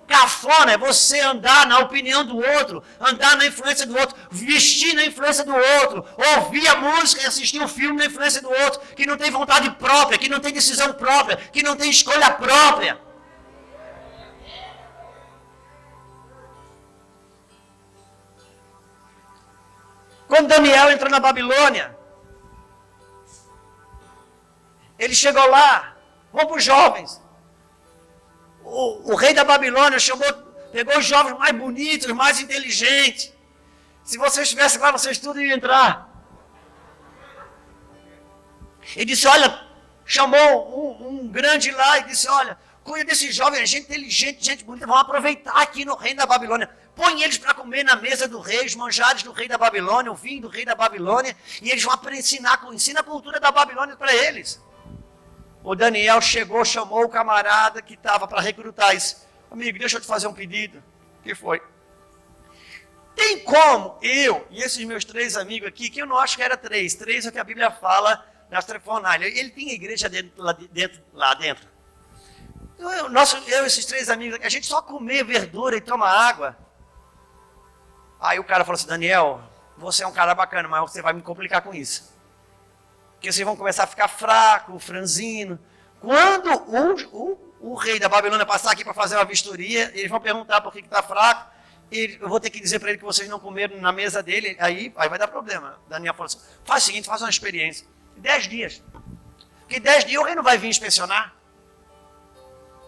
cafona é você andar na opinião do outro, andar na influência do outro, vestir na influência do outro, ouvir a música e assistir um filme na influência do outro, que não tem vontade própria, que não tem decisão própria, que não tem escolha própria. Quando Daniel entrou na Babilônia, ele chegou lá, vamos para os jovens. O rei da Babilônia pegou os jovens mais bonitos, mais inteligentes. Se vocês estivessem lá, vocês tudo iam entrar. Ele disse, olha, chamou um grande lá e disse, olha, cuida desses jovens, gente inteligente, gente bonita, vão aproveitar aqui no reino da Babilônia. Põe eles para comer na mesa do rei, os manjares do rei da Babilônia, o vinho do rei da Babilônia, e eles vão ensina a cultura da Babilônia para eles. O Daniel chegou, chamou o camarada que estava para recrutar isso. Amigo, deixa eu te fazer um pedido. O que foi? Tem como eu e esses meus 3 amigos aqui, que eu não acho que era 3. 3 é o que a Bíblia fala nas Trefonalhas. Ele tem igreja lá dentro. Então, eu e esses 3 amigos aqui, a gente só comer verdura e toma água. Aí o cara falou assim, Daniel, você é um cara bacana, mas você vai me complicar com isso. Porque vocês vão começar a ficar fraco, franzino. Quando o rei da Babilônia passar aqui para fazer uma vistoria, eles vão perguntar por que está fraco. E eu vou ter que dizer para ele que vocês não comeram na mesa dele. Aí vai dar problema. Daniel falou assim, faz o seguinte, faz uma experiência. 10 dias. Porque 10 dias o rei não vai vir inspecionar.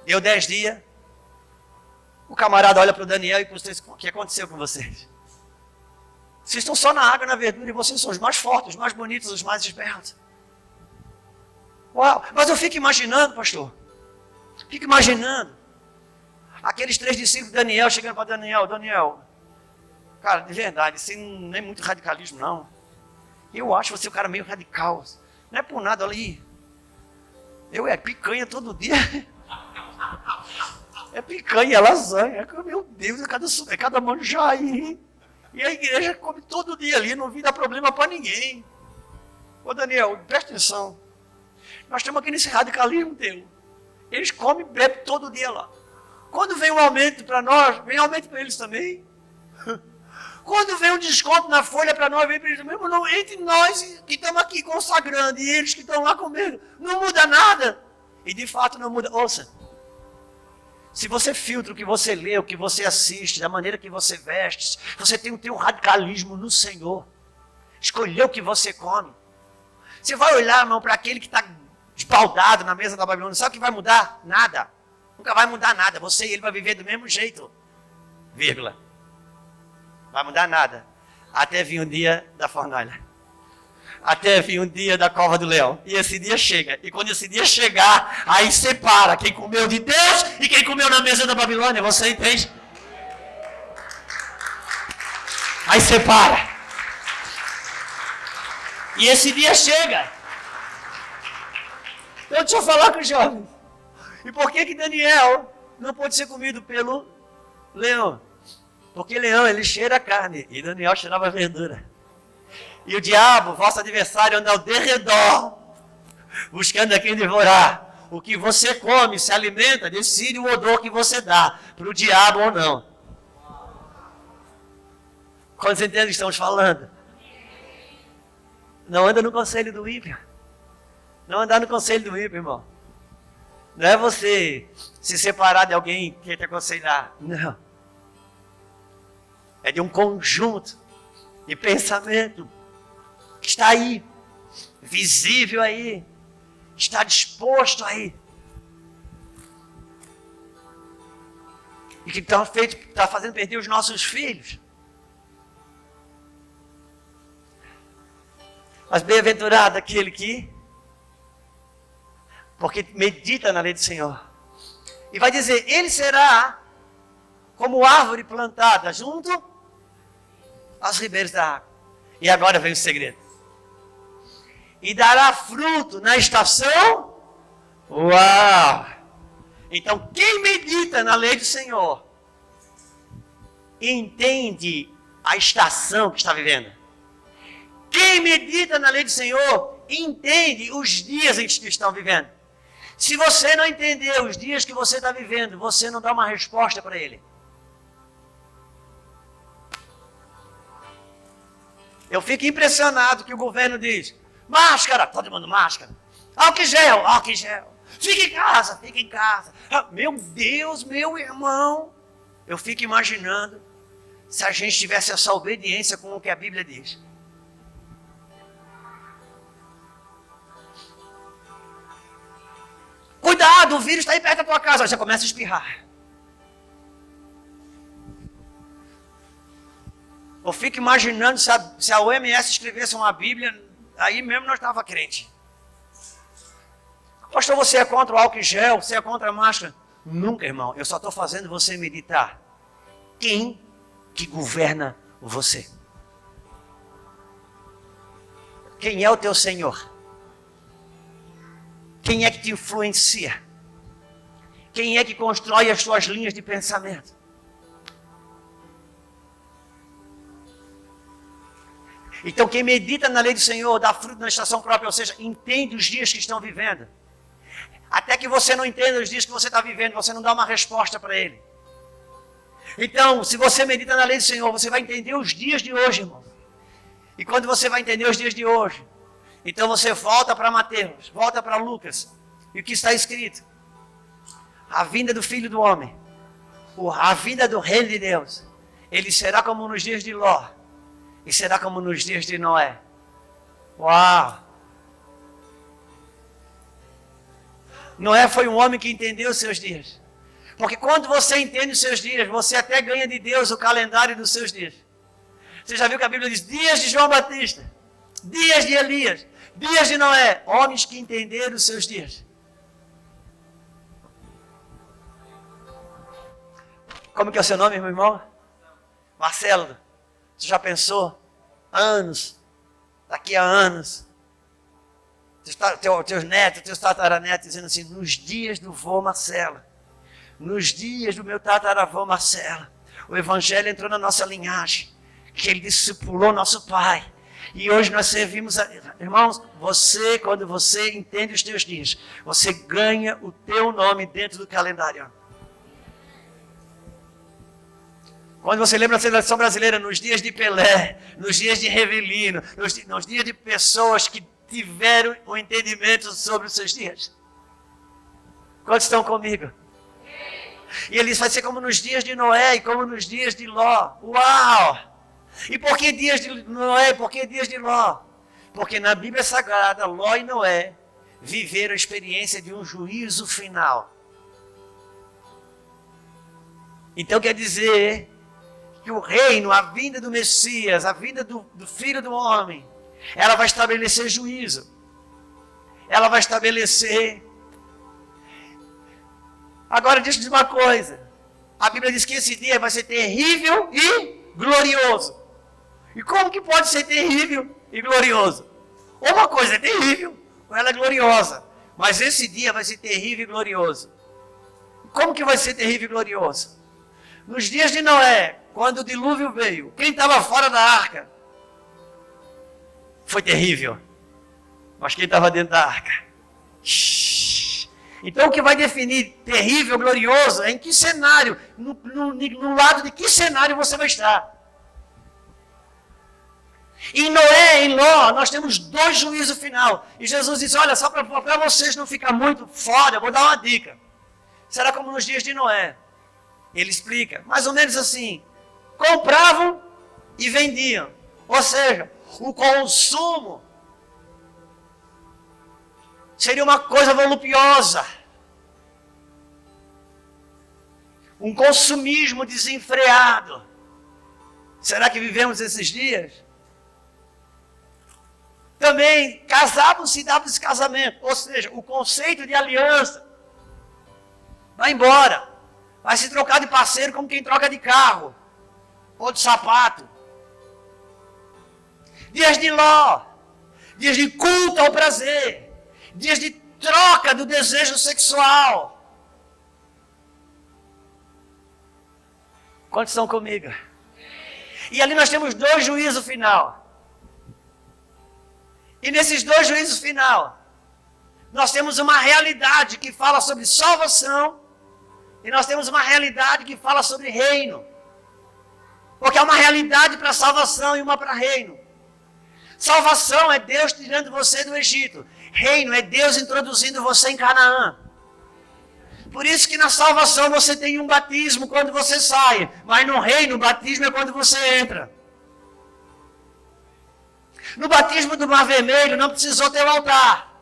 Deu 10 dias. O camarada olha para o Daniel e para vocês, o que aconteceu com vocês? Vocês estão só na água, na verdura, e vocês são os mais fortes, os mais bonitos, os mais espertos. Uau! Mas eu fico imaginando, pastor. Fico imaginando. Aqueles 3 discípulos de Daniel chegando para Daniel, cara, de verdade, isso não é muito radicalismo, não. Eu acho você um cara meio radical. Não é por nada ali. Picanha todo dia. É picanha, é lasanha. Meu Deus, é cada manjaí. E a igreja come todo dia ali, não vi dar problema para ninguém. Ô Daniel, presta atenção. Nós estamos aqui nesse radicalismo teu. Eles comem e bebem todo dia lá. Quando vem um aumento para nós, vem aumento para eles também. Quando vem um desconto na folha para nós, vem para eles também. Não, entre nós que estamos aqui consagrando e eles que estão lá comendo, não muda nada. E de fato não muda. Ouça. Se você filtra o que você lê, o que você assiste, da maneira que você veste, você tem que ter um radicalismo no Senhor. Escolher o que você come. Você vai olhar, irmão, para aquele que está espaldado na mesa da Babilônia. Sabe o que vai mudar? Nada. Nunca vai mudar nada. Você e ele vai viver do mesmo jeito. Vírgula. Vai mudar nada. Até vir um dia da fornalha. Até vir um dia da cova do leão. E esse dia chega. E quando esse dia chegar, aí separa quem comeu de Deus e quem comeu na mesa da Babilônia. Você entende? Aí separa. E esse dia chega. Então deixa eu falar com os jovens. E por que Daniel não pôde ser comido pelo leão? Porque leão, ele cheira a carne, e Daniel cheirava a verdura. E o diabo, vosso adversário, anda ao derredor, buscando a quem devorar. O que você come, se alimenta, decide o odor que você dá, para o diabo ou não. Quantos entendem o que estamos falando? Não anda no conselho do ímpio. Não andar no conselho do ímpio, irmão. Não é você se separar de alguém que te aconselhar. Não. É de um conjunto de pensamento que está aí, visível aí, está disposto aí. E que está fazendo perder os nossos filhos. Mas bem-aventurado aquele que, porque medita na lei do Senhor. E vai dizer, ele será como árvore plantada junto aos ribeiros da água. E agora vem o segredo. E dará fruto na estação. Uau! Então quem medita na lei do Senhor entende a estação que está vivendo. Quem medita na lei do Senhor entende os dias em que estão vivendo. Se você não entender os dias que você está vivendo, você não dá uma resposta para ele. Eu fico impressionado que o governo diz, máscara, todo mundo máscara. Álcool gel, álcool gel. Fica em casa, fica em casa. Meu Deus, meu irmão. Eu fico imaginando se a gente tivesse essa obediência com o que a Bíblia diz. Cuidado, o vírus está aí perto da tua casa. Você começa a espirrar. Eu fico imaginando se a OMS escrevesse uma Bíblia, aí mesmo nós estávamos crentes. Pastor, você é contra o álcool gel? Você é contra a máscara? Nunca, irmão. Eu só estou fazendo você meditar. Quem que governa você? Quem é o teu Senhor? Quem é que te influencia? Quem é que constrói as suas linhas de pensamento? Então quem medita na lei do Senhor, dá fruto na estação própria, ou seja, entende os dias que estão vivendo. Até que você não entenda os dias que você está vivendo, você não dá uma resposta para ele. Então, se você medita na lei do Senhor, você vai entender os dias de hoje, irmão. E quando você vai entender os dias de hoje, então você volta para Mateus, volta para Lucas. E o que está escrito? A vinda do Filho do Homem, a vinda do Reino de Deus, ele será como nos dias de Ló, e será como nos dias de Noé. Uau! Noé foi um homem que entendeu os seus dias. Porque quando você entende os seus dias, você até ganha de Deus o calendário dos seus dias. Você já viu que a Bíblia diz, dias de João Batista, dias de Elias, dias de Noé, homens que entenderam os seus dias. Como que é o seu nome, meu irmão? Marcelo. Você já pensou? Anos, daqui a anos, teus netos, teus tataranetos, dizendo assim, nos dias do vô Marcelo, nos dias do meu tataravô Marcelo, o Evangelho entrou na nossa linhagem, que ele discipulou nosso pai, e hoje nós servimos, irmãos, quando você entende os teus dias, você ganha o teu nome dentro do calendário. Quando você lembra da seleção brasileira, nos dias de Pelé, nos dias de Rivelino, nos dias de pessoas que tiveram o entendimento sobre os seus dias. Quantos estão comigo? E ele vai ser como nos dias de Noé e como nos dias de Ló. Uau! E por que dias de Noé? Por que dias de Ló? Porque na Bíblia Sagrada, Ló e Noé viveram a experiência de um juízo final. Então quer dizer que o reino, a vinda do Messias, a vinda do Filho do Homem, ela vai estabelecer juízo. Ela vai estabelecer. Agora, deixa eu dizer uma coisa. A Bíblia diz que esse dia vai ser terrível e glorioso. E como que pode ser terrível e glorioso? Uma coisa é terrível, ou ela é gloriosa. Mas esse dia vai ser terrível e glorioso. Como que vai ser terrível e glorioso? Nos dias de Noé, quando o dilúvio veio, quem estava fora da arca? Foi terrível. Mas quem estava dentro da arca? Então o que vai definir terrível, glorioso, é em que cenário, no lado de que cenário você vai estar. Em Noé, em Ló, nós temos 2 juízos final. E Jesus disse, olha, só para vocês não ficar muito fora, eu vou dar uma dica. Será como nos dias de Noé. Ele explica, mais ou menos assim, compravam e vendiam. Ou seja, o consumo seria uma coisa voluptuosa. Um consumismo desenfreado. Será que vivemos esses dias? Também casavam-se e davam-se casamento. Ou seja, o conceito de aliança vai embora. Vai se trocar de parceiro como quem troca de carro. Ou de sapato. Dias de Ló. Dias de culto ao prazer. Dias de troca do desejo sexual. Quantos estão comigo? E ali nós temos 2 juízos final. E nesses 2 juízos final, nós temos uma realidade que fala sobre salvação e nós temos uma realidade que fala sobre reino. Porque há uma realidade para salvação e uma para reino. Salvação é Deus tirando você do Egito. Reino é Deus introduzindo você em Canaã. Por isso que na salvação você tem um batismo quando você sai, mas no reino o batismo é quando você entra. No batismo do Mar Vermelho não precisou ter um altar,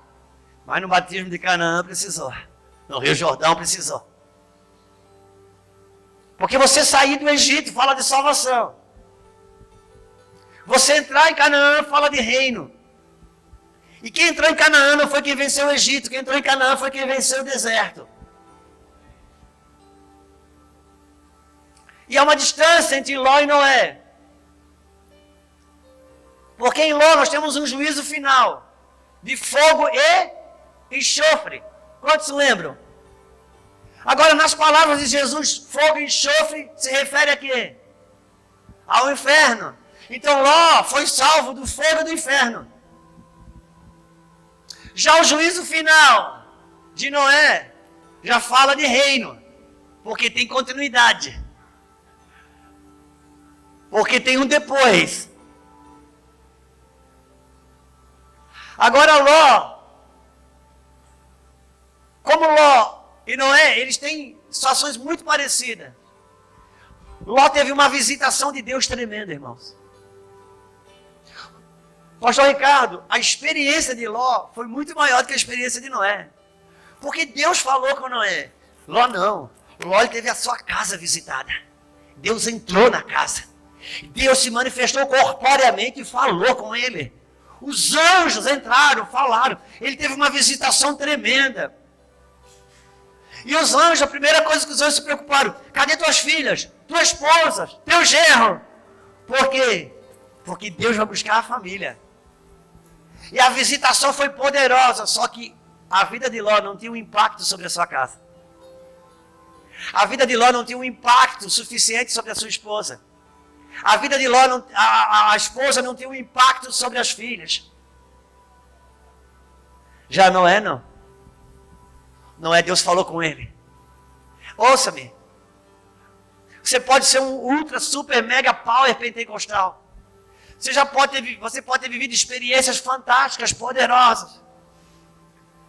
mas no batismo de Canaã precisou. No Rio Jordão precisou. Porque você sair do Egito fala de salvação. Você entrar em Canaã fala de reino. E quem entrou em Canaã não foi quem venceu o Egito, quem entrou em Canaã foi quem venceu o deserto. E há uma distância entre Ló e Noé. Porque em Ló nós temos um juízo final de fogo e enxofre. Quantos lembram? Agora, nas palavras de Jesus, fogo e enxofre se refere a quê? Ao inferno. Então Ló foi salvo do fogo do inferno. Já o juízo final de Noé já fala de reino, porque tem continuidade. Porque tem um depois. Agora Ló, como Ló e Noé, eles têm situações muito parecidas. Ló teve uma visitação de Deus tremenda, irmãos. Pastor Ricardo, a experiência de Ló foi muito maior do que a experiência de Noé. Porque Deus falou com Noé. Ló não. Ló ele teve a sua casa visitada. Deus entrou na casa. Deus se manifestou corporeamente e falou com ele. Os anjos entraram, falaram. Ele teve uma visitação tremenda. E os anjos, a primeira coisa que os anjos se preocuparam: cadê tuas filhas, tuas esposas, teu genro? Por quê? Porque Deus vai buscar a família. E a visitação foi poderosa, só que a vida de Ló não tinha um impacto sobre a sua casa. A vida de Ló não tinha um impacto suficiente sobre a sua esposa. A vida de Ló, a esposa não tinha um impacto sobre as filhas. Já Noé não. Noé, Deus falou com ele. Ouça-me. Você pode ser um ultra, super, mega power pentecostal. Você pode ter vivido experiências fantásticas, poderosas.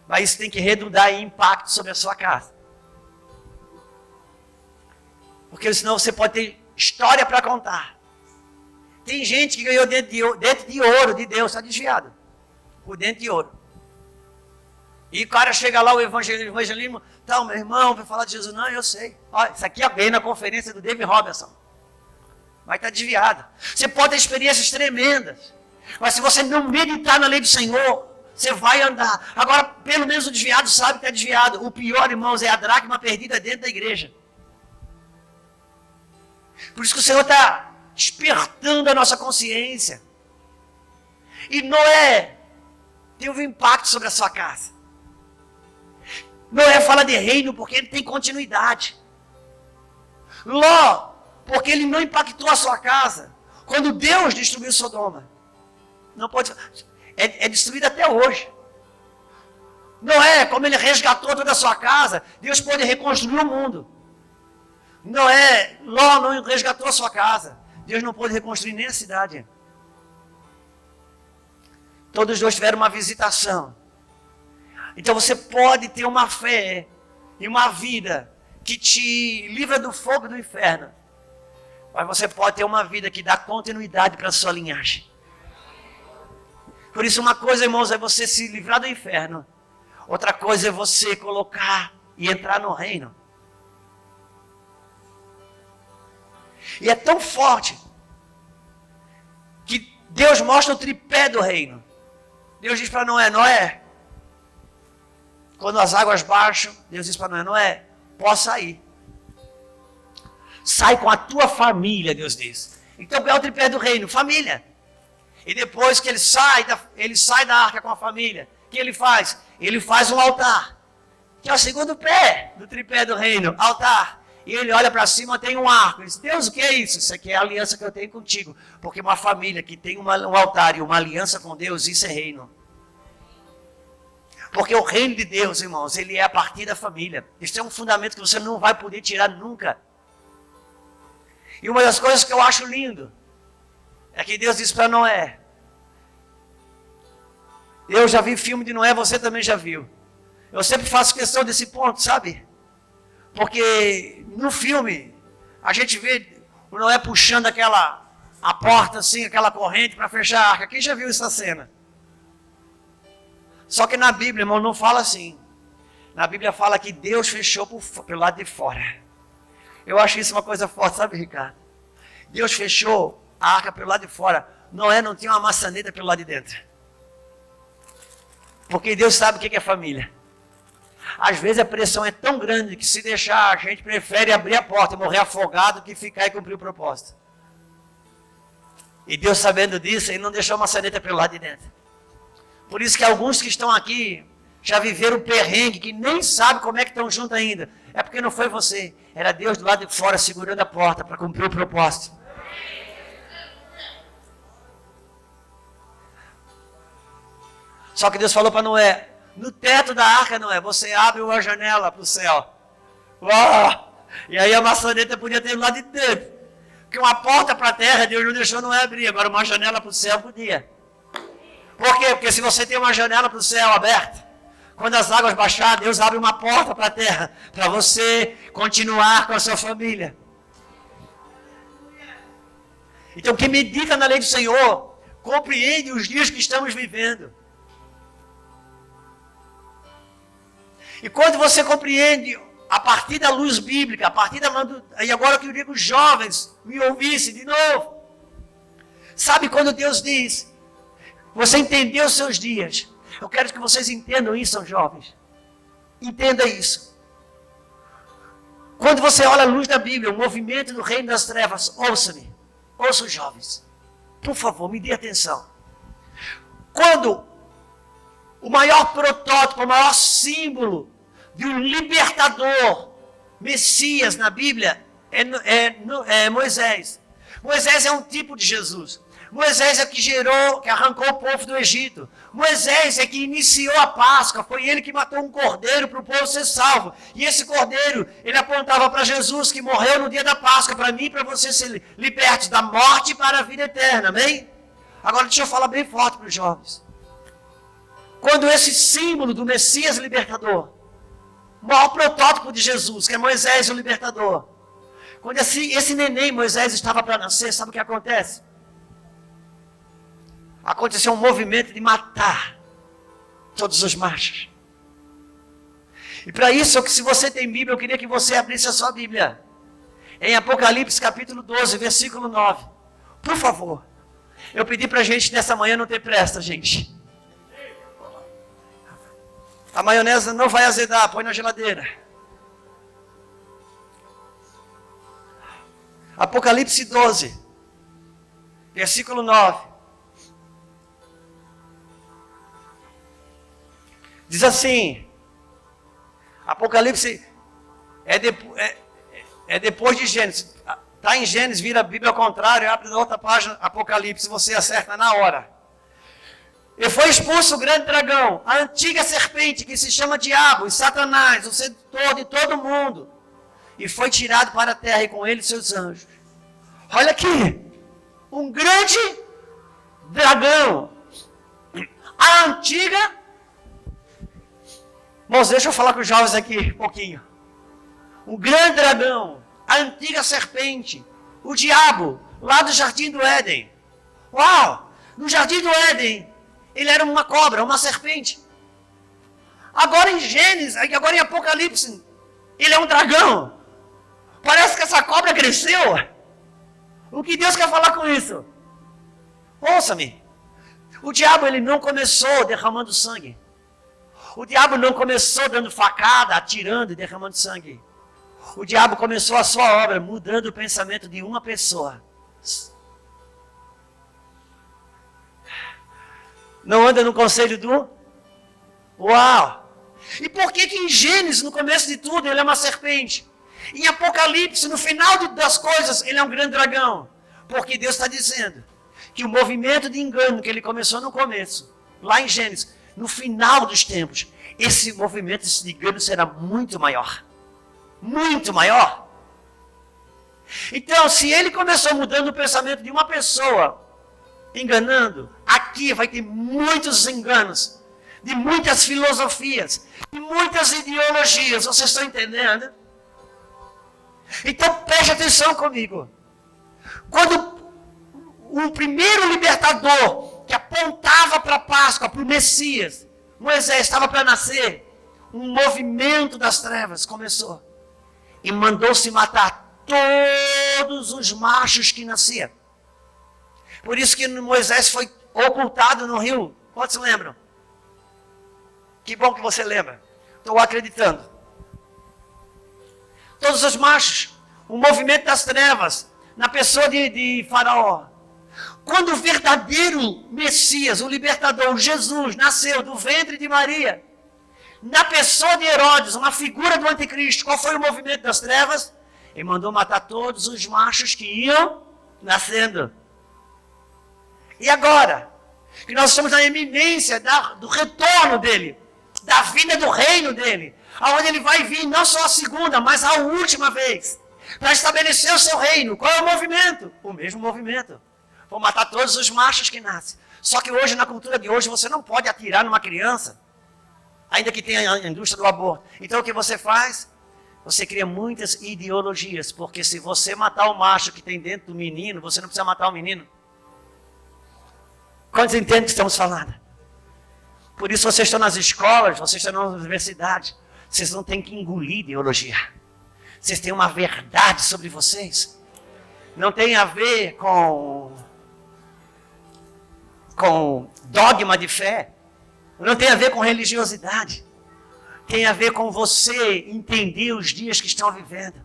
Mas isso tem que redundar em impacto sobre a sua casa. Porque senão você pode ter história para contar. Tem gente que ganhou dente de ouro de Deus, está desviado. O dente de ouro. E o cara chega lá, o evangelismo, tá, meu irmão, vai falar de Jesus. Não, eu sei. Olha, isso aqui é bem na conferência do David Robertson. Mas está desviado. Você pode ter experiências tremendas. Mas se você não meditar na lei do Senhor, você vai andar. Agora, pelo menos o desviado sabe que está desviado. O pior, irmãos, é a dracma perdida dentro da igreja. Por isso que o Senhor está despertando a nossa consciência. E Noé teve um impacto sobre a sua casa. Noé fala de reino porque ele tem continuidade. Ló, porque ele não impactou a sua casa. Quando Deus destruiu Sodoma. Não pode, é destruído até hoje. Noé, como ele resgatou toda a sua casa, Deus pode reconstruir o mundo. Ló não resgatou a sua casa. Deus não pôde reconstruir nem a cidade. Todos os dois tiveram uma visitação. Então você pode ter uma fé e uma vida que te livra do fogo do inferno. Mas você pode ter uma vida que dá continuidade para a sua linhagem. Por isso uma coisa, irmãos, é você se livrar do inferno. Outra coisa é você colocar e entrar no reino. E é tão forte que Deus mostra o tripé do reino. Deus diz para Noé, quando as águas baixam, Deus diz para Noé, pode sair. Sai com a tua família, Deus diz. Então é o tripé do reino, família. E depois que ele sai da arca com a família, o que ele faz? Ele faz um altar, que é o segundo pé do tripé do reino, altar. E ele olha para cima, tem um arco. Ele diz, Deus, o que é isso? Isso aqui é a aliança que eu tenho contigo. Porque uma família que tem um altar e uma aliança com Deus, isso é reino. Porque o reino de Deus, irmãos, ele é a partir da família. Isso é um fundamento que você não vai poder tirar nunca. E uma das coisas que eu acho lindo, é que Deus disse para Noé, eu já vi filme de Noé, você também já viu. Eu sempre faço questão desse ponto, sabe? Porque no filme, a gente vê o Noé puxando a porta assim, aquela corrente para fechar a arca. Quem já viu essa cena? Só que na Bíblia, irmão, não fala assim. Na Bíblia fala que Deus fechou pelo lado de fora. Eu acho isso uma coisa forte, sabe, Ricardo? Deus fechou a arca pelo lado de fora. Noé não tinha uma maçaneta pelo lado de dentro. Porque Deus sabe o que é família. Às vezes a pressão é tão grande que se deixar, a gente prefere abrir a porta e morrer afogado que ficar e cumprir o propósito. E Deus, sabendo disso, Ele não deixou a maçaneta pelo lado de dentro. Por isso que alguns que estão aqui já viveram perrengue, que nem sabem como é que estão juntos ainda. É porque não foi você, era Deus do lado de fora segurando a porta para cumprir o propósito. Só que Deus falou para Noé, no teto da arca, Noé, você abre uma janela para o céu. Uau! E aí a maçaneta podia ter do lado de dentro. Porque uma porta para a terra, Deus não deixou Noé abrir. Agora uma janela para o céu podia. Por quê? Porque se você tem uma janela para o céu aberta, quando as águas baixarem, Deus abre uma porta para a terra, para você continuar com a sua família. Então quem medita na lei do Senhor, compreende os dias que estamos vivendo. E quando você compreende, a partir da luz bíblica, a partir da... E agora que eu digo, jovens, me ouvissem de novo. Sabe quando Deus diz, você entendeu os seus dias. Eu quero que vocês entendam isso, jovens. Entenda isso. Quando você olha a luz da Bíblia, o movimento do reino das trevas, ouça-me. Ouça os jovens. Por favor, me dê atenção. Quando o maior protótipo, o maior símbolo de um libertador, Messias na Bíblia, é Moisés. Moisés é um tipo de Jesus. Moisés é que arrancou o povo do Egito. Moisés é que iniciou a Páscoa. Foi ele que matou um cordeiro para o povo ser salvo. E esse cordeiro, ele apontava para Jesus, que morreu no dia da Páscoa, para mim e para você ser libertos da morte para a vida eterna. Amém? Agora deixa eu falar bem forte para os jovens. Quando esse símbolo do Messias libertador, o maior protótipo de Jesus, que é Moisés o libertador, quando esse neném Moisés estava para nascer, sabe o que acontece? Aconteceu um movimento de matar todos os machos. E para isso, se você tem Bíblia, eu queria que você abrisse a sua Bíblia. Em Apocalipse capítulo 12, versículo 9. Por favor. Eu pedi para a gente nessa manhã não ter pressa, gente. A maionese não vai azedar, põe na geladeira. Apocalipse 12, versículo 9. Diz assim: Apocalipse é depois de Gênesis. Está em Gênesis, vira a Bíblia ao contrário, abre na outra página, Apocalipse, você acerta na hora. E foi expulso o grande dragão, a antiga serpente que se chama Diabo e Satanás, o sedutor de todo mundo. E foi tirado para a terra e com ele seus anjos. Olha aqui, um grande dragão. A antiga... Moço, deixa eu falar com os jovens aqui um pouquinho. Um grande dragão, a antiga serpente, o diabo, lá do Jardim do Éden. Uau! No Jardim do Éden, ele era uma cobra, uma serpente. Agora em Gênesis, agora em Apocalipse, ele é um dragão. Parece que essa cobra cresceu. O que Deus quer falar com isso? Ouça-me. O diabo, ele não começou derramando sangue. O diabo não começou dando facada, atirando e derramando sangue. O diabo começou a sua obra mudando o pensamento de uma pessoa. Não anda no conselho do... Uau! E por que em Gênesis, no começo de tudo, ele é uma serpente? Em Apocalipse, no final das coisas, ele é um grande dragão. Porque Deus está dizendo que o movimento de engano que ele começou no começo, lá em Gênesis, no final dos tempos, esse movimento de engano será muito maior. Muito maior. Então, se ele começou mudando o pensamento de uma pessoa, enganando, aqui vai ter muitos enganos, de muitas filosofias, de muitas ideologias. Vocês estão entendendo? Então, preste atenção comigo. Quando o primeiro libertador que apontava para a Páscoa, para o Messias, Moisés estava para nascer, um movimento das trevas começou. E mandou-se matar todos os machos que nasciam. Por isso que Moisés foi ocultado no rio. Quantos lembram? Que bom que você lembra. Estou acreditando. Todos os machos. O movimento das trevas. Na pessoa de Faraó. Quando o verdadeiro Messias, o libertador, Jesus, nasceu do ventre de Maria, na pessoa de Herodes, uma figura do anticristo, qual foi o movimento das trevas? Ele mandou matar todos os machos que iam nascendo. E agora, que nós estamos na eminência do retorno dele, da vinda do reino dele, aonde ele vai vir não só a segunda, mas a última vez, para estabelecer o seu reino. Qual é o movimento? O mesmo movimento. Vou matar todos os machos que nascem. Só que hoje, na cultura de hoje, você não pode atirar numa criança, ainda que tenha a indústria do aborto. Então o que você faz? Você cria muitas ideologias, porque se você matar o macho que tem dentro do menino, você não precisa matar o menino. Quantos entendem o que estamos falando? Por isso vocês estão nas escolas, vocês estão nas universidades, vocês não têm que engolir ideologia. Vocês têm uma verdade sobre vocês. Não tem a ver com dogma de fé. Não tem a ver com religiosidade. Tem a ver com você entender os dias que estão vivendo.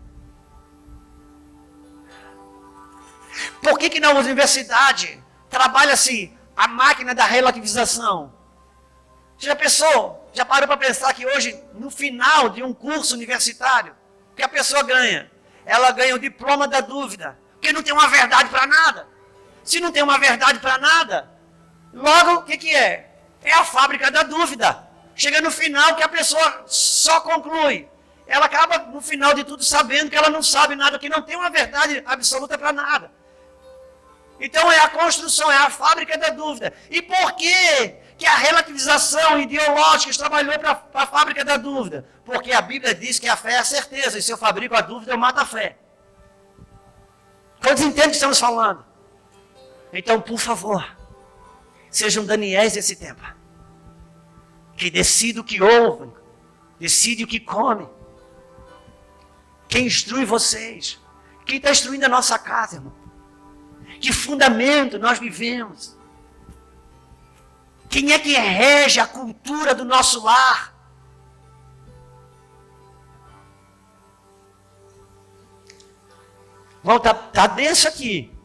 Por que na universidade trabalha-se a máquina da relativização? Você já pensou? Já parou para pensar que hoje, no final de um curso universitário, o que a pessoa ganha? Ela ganha o diploma da dúvida. Porque não tem uma verdade para nada. Se não tem uma verdade para nada, logo, o que é? É a fábrica da dúvida. Chega no final que a pessoa só conclui. Ela acaba, no final de tudo, sabendo que ela não sabe nada, que não tem uma verdade absoluta para nada. Então é a construção, é a fábrica da dúvida. E por que a relativização ideológica trabalhou para a fábrica da dúvida? Porque a Bíblia diz que a fé é a certeza, e se eu fabrico a dúvida, eu mato a fé. Todos entendem o que estamos falando? Então, por favor, sejam Daniéis desse tempo, que decide o que ouve, decide o que come. Quem instrui vocês? Quem está instruindo a nossa casa, irmão? Que fundamento nós vivemos? Quem é que rege a cultura do nosso lar? Bom, tá denso aqui.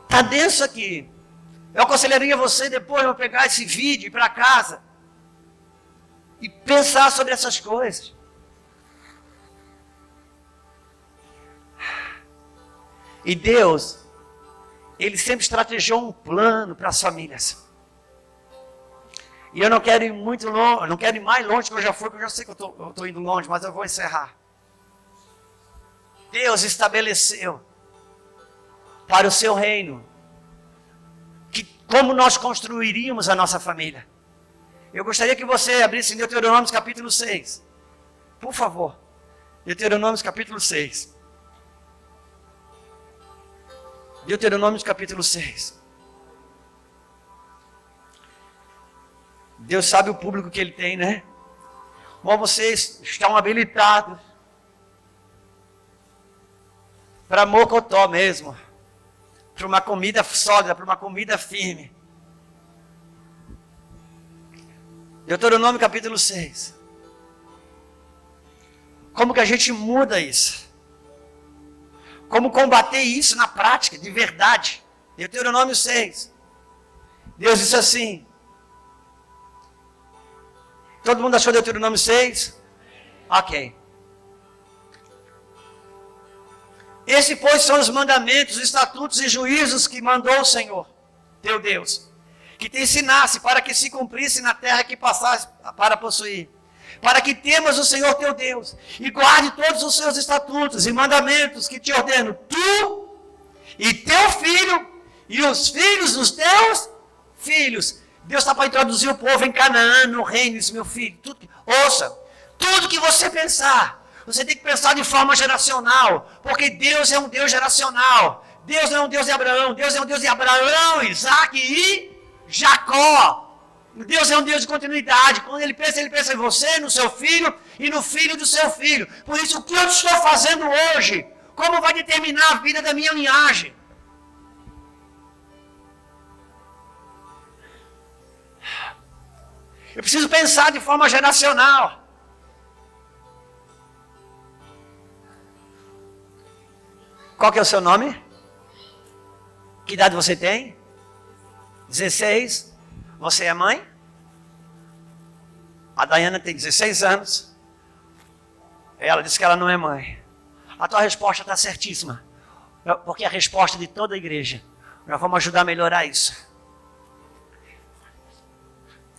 Tá denso aqui. Eu aconselharia você depois de pegar esse vídeo e ir para casa. e pensar sobre essas coisas. E Deus, Ele sempre estrategou um plano para as famílias. E eu não quero ir muito longe, não quero ir mais longe que eu já fui, porque eu já sei que eu estou indo longe, mas eu vou encerrar. Deus estabeleceu para o seu reino que como nós construiríamos a nossa família. Eu gostaria que você abrisse em Deuteronômio capítulo 6. Por favor. Deuteronômio capítulo 6. Deuteronômio capítulo 6. Deus sabe o público que Ele tem, né? Bom, vocês estão habilitados para mocotó mesmo. Para uma comida sólida, para uma comida firme. Deuteronômio capítulo 6. Como que a gente muda isso? Como combater isso na prática, de verdade? Deuteronômio 6. Deus disse assim. Todo mundo achou Deuteronômio 6? Ok. Esses, pois, são os mandamentos, estatutos e juízos que mandou o Senhor, teu Deus, que te ensinasse para que se cumprisse na terra que passaste para possuir, para que temas o Senhor teu Deus, e guarde todos os seus estatutos e mandamentos que te ordeno, tu e teu filho, e os filhos dos teus filhos. Deus está para introduzir o povo em Canaã, no reino, isso, meu filho. Ouça, tudo que você pensar, você tem que pensar de forma geracional, porque Deus é um Deus geracional. Deus não é um Deus de Abraão, Deus é um Deus de Abraão, Isaac e Jacó. Deus é um Deus de continuidade. Quando Ele pensa em você, no seu filho e no filho do seu filho. Por isso, o que eu estou fazendo hoje, como vai determinar a vida da minha linhagem? Eu preciso pensar de forma geracional. Qual que é o seu nome? Que idade você tem? 16. Você é mãe? A Dayana tem 16 anos. Ela disse que ela não é mãe. A tua resposta está certíssima. Porque é a resposta de toda a igreja. Nós vamos ajudar a melhorar isso.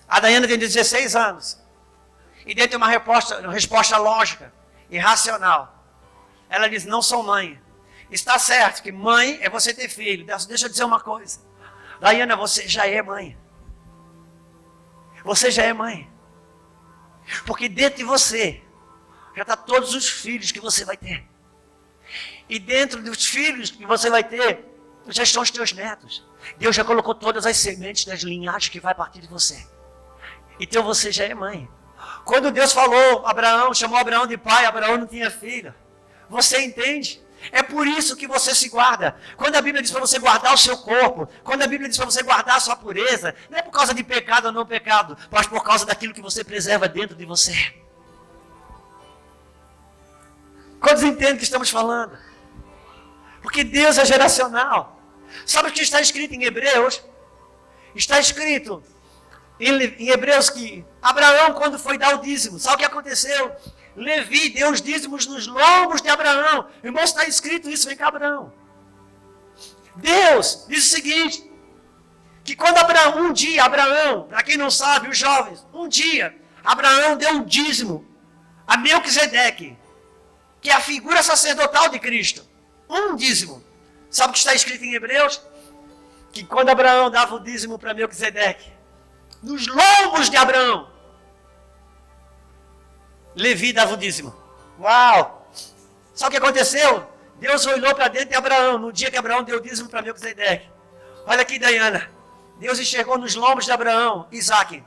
A Dayana tem 16 anos. E dentro de uma resposta lógica e racional. Ela diz, não sou mãe. Está certo que mãe é você ter filho. Deixa eu dizer uma coisa. Dayana, você já é mãe. Você já é mãe. Porque dentro de você já está todos os filhos que você vai ter. E dentro dos filhos que você vai ter, já estão os teus netos. Deus já colocou todas as sementes das linhagens que vai partir de você. Então você já é mãe. Quando Deus falou, chamou Abraão de pai, Abraão não tinha filho. Você entende? É por isso que você se guarda. Quando a Bíblia diz para você guardar o seu corpo, quando a Bíblia diz para você guardar a sua pureza, não é por causa de pecado ou não pecado, mas por causa daquilo que você preserva dentro de você. Quantos entendem o que estamos falando? Porque Deus é geracional. Sabe o que está escrito em Hebreus? Está escrito em Hebreus que Abraão, quando foi dar o dízimo, sabe o que aconteceu? Levi deu os dízimos nos lombos de Abraão. Irmão, está escrito isso, vem cá, Abraão. Deus diz o seguinte, que quando Abraão, para quem não sabe, os jovens, Abraão deu um dízimo a Melquisedeque, que é a figura sacerdotal de Cristo. Um dízimo. Sabe o que está escrito em Hebreus? Que quando Abraão dava o dízimo para Melquisedeque, nos lombos de Abraão, Levi dava o dízimo. Uau! Sabe o que aconteceu? Deus olhou para dentro de Abraão, no dia que Abraão deu o dízimo para Melquisedeque. Olha aqui, Dayana. Deus enxergou nos lombos de Abraão, Isaac.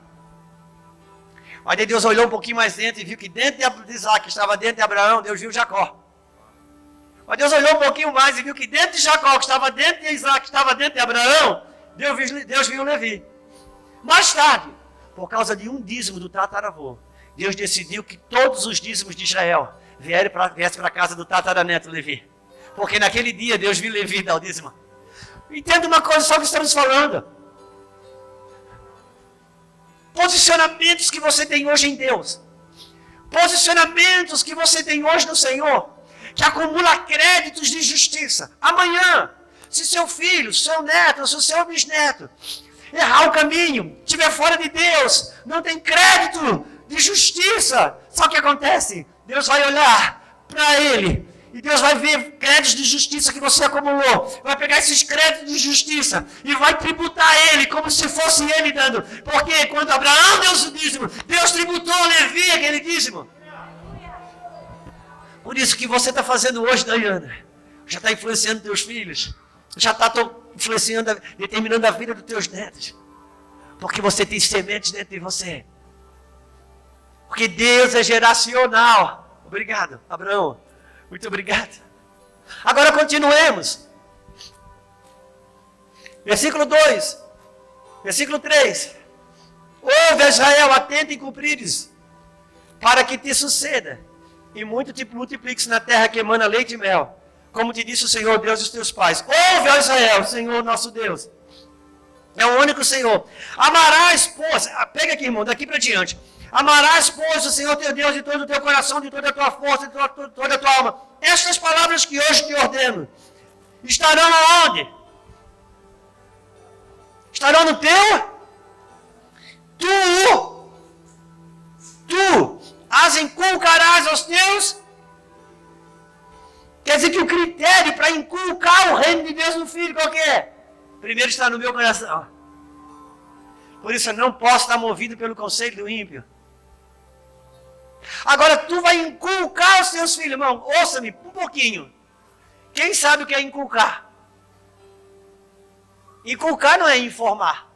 Aí Deus olhou um pouquinho mais dentro e viu que dentro de Isaac, estava dentro de Abraão, Deus viu Jacó. Aí Deus olhou um pouquinho mais e viu que dentro de Jacó, que estava dentro de Isaac, que estava dentro de Abraão, Deus viu Levi. Mais tarde, por causa de um dízimo do tataravô, Deus decidiu que todos os dízimos de Israel viessem para a casa do tataraneto Levi. Porque naquele dia Deus viu Levi dar o dízimo. Entenda uma coisa, só que estamos falando. Posicionamentos que você tem hoje em Deus. Posicionamentos que você tem hoje no Senhor. Que acumula créditos de justiça. Amanhã, se seu filho, seu neto, se o seu bisneto errar o caminho, estiver fora de Deus, não tem crédito de justiça. Sabe o que acontece? Deus vai olhar para ele e Deus vai ver créditos de justiça que você acumulou. Vai pegar esses créditos de justiça e vai tributar ele como se fosse ele dando. Porque quando Abraão deu o dízimo, Deus tributou a Levi aquele dízimo. Por isso que você está fazendo hoje, Dayana, já está influenciando teus filhos, já está influenciando, determinando a vida dos teus netos. Porque você tem sementes dentro de você. Porque Deus é geracional. Obrigado, Abraão. Muito obrigado. Agora continuemos. Versículo 2. Versículo 3. Ouve, Israel, atenta e cumprires, para que te suceda, e muito te multipliques na terra que emana leite e mel, como te disse o Senhor, Deus dos teus pais. Ouve, ó Israel, Senhor nosso Deus. É o único Senhor. Amarás, pois, pega aqui, irmão, daqui para diante. Amarás, pois, o Senhor teu Deus de todo o teu coração, de toda a tua força, de toda a tua alma. Estas palavras que hoje te ordeno, estarão aonde? Estarão no teu? Tu as inculcarás aos teus. Quer dizer que o critério para inculcar o reino de Deus no filho, qual que é? Primeiro está no meu coração. Por isso eu não posso estar movido pelo conselho do ímpio. Agora tu vai inculcar os teus filhos, irmão. Ouça-me um pouquinho. Quem sabe o que é inculcar? Inculcar não é informar.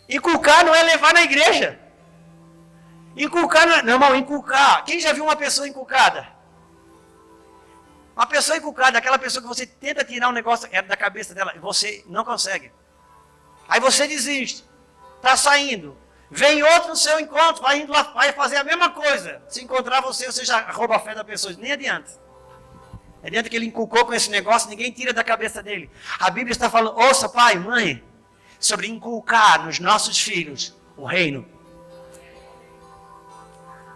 Inculcar não é levar na igreja. Inculcar não é... Não, irmão, inculcar. Quem já viu uma pessoa inculcada? Uma pessoa inculcada, aquela pessoa que você tenta tirar um negócio da cabeça dela, você não consegue. Aí você desiste. Está saindo. Vem outro no seu encontro, vai indo lá, vai fazer a mesma coisa. Se encontrar você já rouba a fé da pessoa. Nem adianta. Não adianta que ele inculcou com esse negócio, ninguém tira da cabeça dele. A Bíblia está falando, ouça pai, mãe, sobre inculcar nos nossos filhos o reino.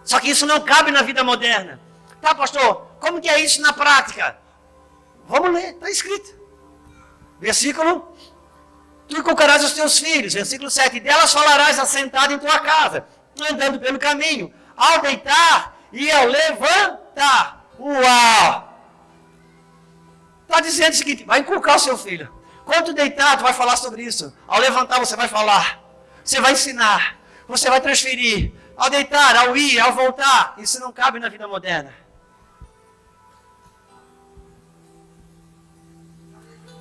Só que isso não cabe na vida moderna. Tá, pastor, como que é isso na prática? Vamos ler, está escrito. Versículo... Tu inculcarás os teus filhos, versículo 7, e delas falarás assentado em tua casa, andando pelo caminho, ao deitar e ao levantar. Uau! Está dizendo o seguinte, vai inculcar o seu filho. Quando deitar, tu vai falar sobre isso. Ao levantar, você vai falar. Você vai ensinar. Você vai transferir. Ao deitar, ao ir, ao voltar. Isso não cabe na vida moderna.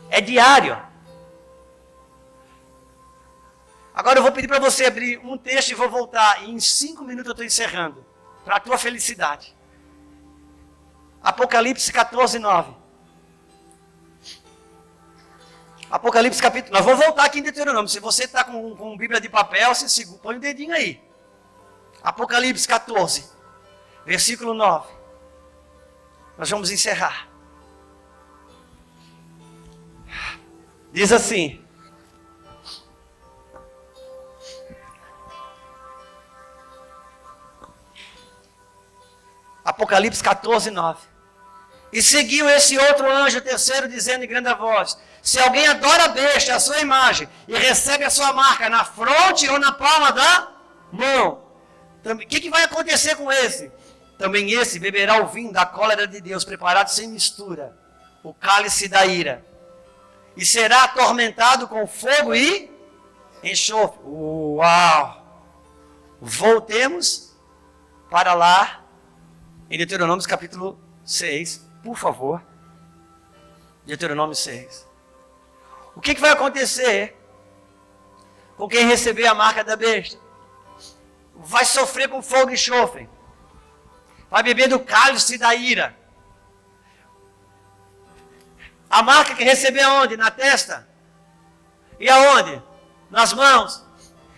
É diário. Agora eu vou pedir para você abrir um texto e vou voltar. E em 5 minutos eu estou encerrando. Para a tua felicidade. Apocalipse 14, 9. Apocalipse capítulo... Nós vamos voltar aqui em Deuteronômio. Se você está com Bíblia de papel, você põe o dedinho aí. Apocalipse 14, versículo 9. Nós vamos encerrar. Diz assim... Apocalipse 14, 9. E seguiu esse outro anjo, o terceiro, dizendo em grande voz: se alguém adora a besta, a sua imagem, e recebe a sua marca na fronte ou na palma da mão, o que vai acontecer com esse? Também esse beberá o vinho da cólera de Deus, preparado sem mistura, o cálice da ira, e será atormentado com fogo e enxofre. Uau! Voltemos para lá, em Deuteronômio capítulo 6, por favor. Deuteronômio 6. O que vai acontecer com quem receber a marca da besta? Vai sofrer com fogo e enxofre. Vai beber do cálice da ira. A marca que receber aonde? Na testa. E aonde? Nas mãos.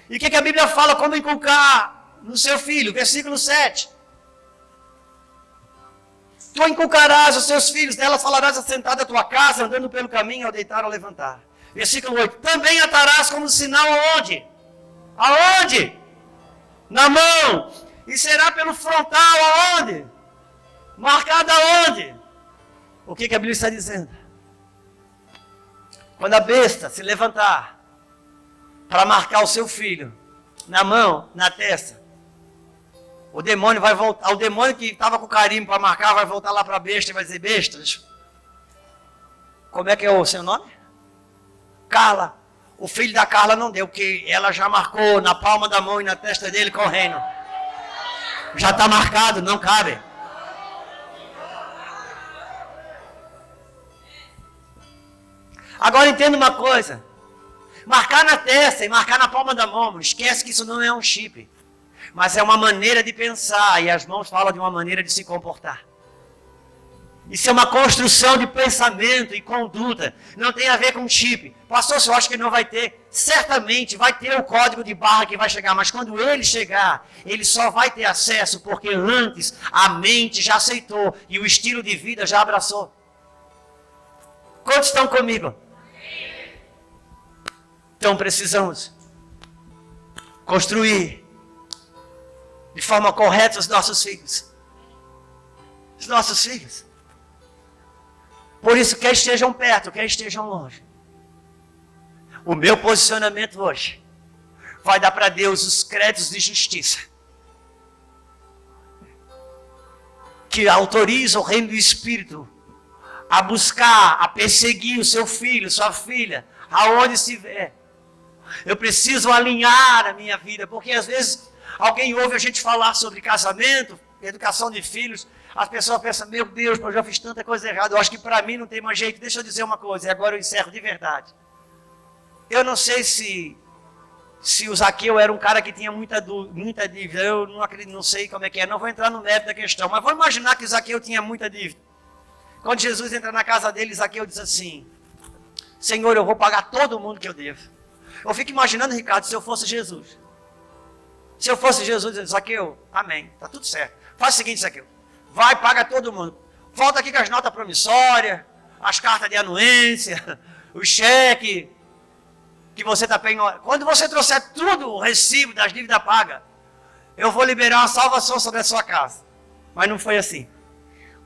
E o que a Bíblia fala como inculcar no seu filho? Versículo 7. Tu inculcarás os seus filhos, delas falarás assentado à tua casa, andando pelo caminho, ao deitar ou levantar. Versículo 8. Também atarás como sinal aonde? Aonde? Na mão. E será pelo frontal aonde? Marcado aonde? O que a Bíblia está dizendo? Quando a besta se levantar para marcar o seu filho na mão, na testa, o demônio vai voltar. O demônio que estava com carimbo para marcar vai voltar lá para a besta e vai dizer: bestas, como é que é o seu nome? Carla. O filho da Carla não deu, porque ela já marcou na palma da mão e na testa dele correndo. Já está marcado, não cabe. Agora entenda uma coisa. Marcar na testa e marcar na palma da mão, esquece que isso não é um chip. Mas é uma maneira de pensar, e as mãos falam de uma maneira de se comportar. Isso é uma construção de pensamento e conduta. Não tem a ver com chip. Pastor, eu acho que não vai ter. Certamente vai ter o código de barra que vai chegar. Mas quando ele chegar, ele só vai ter acesso porque antes a mente já aceitou e o estilo de vida já abraçou. Quantos estão comigo? Então precisamos construir de forma correta os nossos filhos. Os nossos filhos. Por isso, quer estejam perto, quer estejam longe. O meu posicionamento hoje vai dar para Deus os créditos de justiça que autoriza o reino do Espírito a buscar, a perseguir o seu filho, sua filha, aonde estiver. Eu preciso alinhar a minha vida, porque às vezes alguém ouve a gente falar sobre casamento, educação de filhos, as pessoas pensam: meu Deus, eu já fiz tanta coisa errada, eu acho que para mim não tem mais jeito. Deixa eu dizer uma coisa, e agora eu encerro de verdade. Eu não sei se o Zaqueu era um cara que tinha muita dívida, eu não acredito, não sei como é que é, não vou entrar no mérito da questão, mas vou imaginar que Zaqueu tinha muita dívida. Quando Jesus entra na casa dele, Zaqueu diz assim: Senhor, eu vou pagar todo mundo que eu devo. Eu fico imaginando, Ricardo, se eu fosse Jesus. Se eu fosse Jesus, eu diria: Zaqueu, amém, está tudo certo. Faz o seguinte, Zaqueu, vai, paga todo mundo. Volta aqui com as notas promissórias, as cartas de anuência, o cheque que você está pegando. Quando você trouxer tudo, o recibo das dívidas pagas, eu vou liberar uma salvação sobre a sua casa. Mas não foi assim.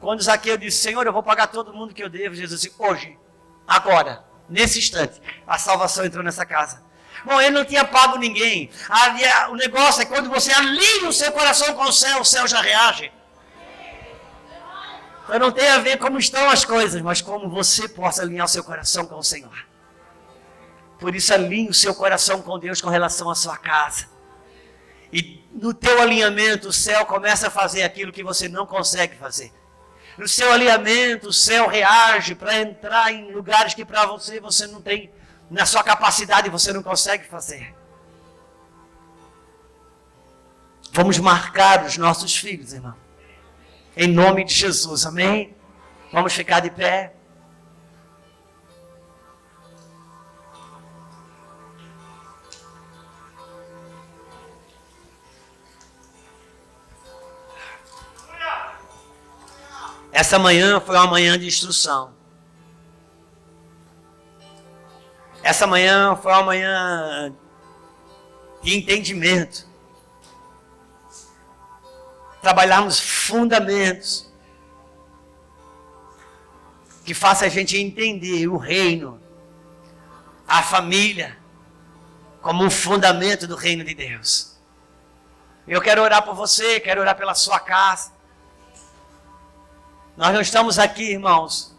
Quando Zaqueu disse: Senhor, eu vou pagar todo mundo que eu devo, Jesus disse: hoje, agora, nesse instante, a salvação entrou nessa casa. Bom, ele não tinha pago ninguém. O negócio é quando você alinha o seu coração com o céu já reage. Então não tem a ver como estão as coisas, mas como você possa alinhar o seu coração com o Senhor. Por isso, alinhe o seu coração com Deus com relação à sua casa. E no teu alinhamento, o céu começa a fazer aquilo que você não consegue fazer. No seu alinhamento, o céu reage para entrar em lugares que para você não tem, na sua capacidade você não consegue fazer. Vamos marcar os nossos filhos, irmão. Em nome de Jesus, amém? Vamos ficar de pé. Essa manhã foi uma manhã de instrução. Essa manhã foi uma manhã de entendimento. Trabalharmos fundamentos que faça a gente entender o reino, a família, como um fundamento do reino de Deus. Eu quero orar por você, quero orar pela sua casa. Nós não estamos aqui, irmãos,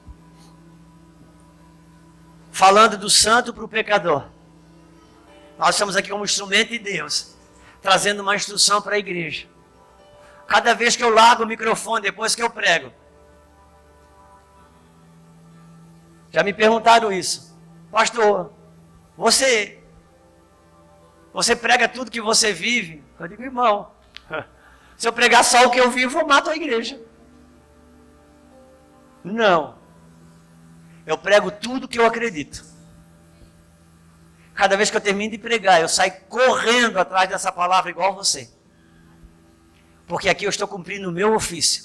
falando do santo para o pecador. Nós estamos aqui como instrumento de Deus, trazendo uma instrução para a igreja. Cada vez que eu largo o microfone, depois que eu prego, já me perguntaram isso: pastor, você prega tudo que você vive? Eu digo: irmão, se eu pregar só o que eu vivo, eu mato a igreja. Não. Eu prego tudo que eu acredito. Cada vez que eu termino de pregar, eu saio correndo atrás dessa palavra igual você. Porque aqui eu estou cumprindo o meu ofício.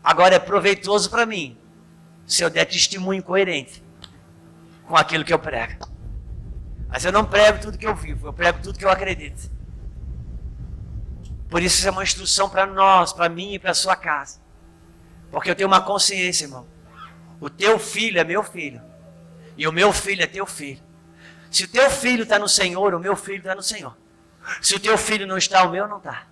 Agora é proveitoso para mim se eu der testemunho coerente com aquilo que eu prego. Mas eu não prego tudo que eu vivo, eu prego tudo que eu acredito. Por isso é uma instrução para nós, para mim e para a sua casa. Porque eu tenho uma consciência, irmão. O teu filho é meu filho. E o meu filho é teu filho. Se o teu filho está no Senhor, o meu filho está no Senhor. Se o teu filho não está, o meu não está.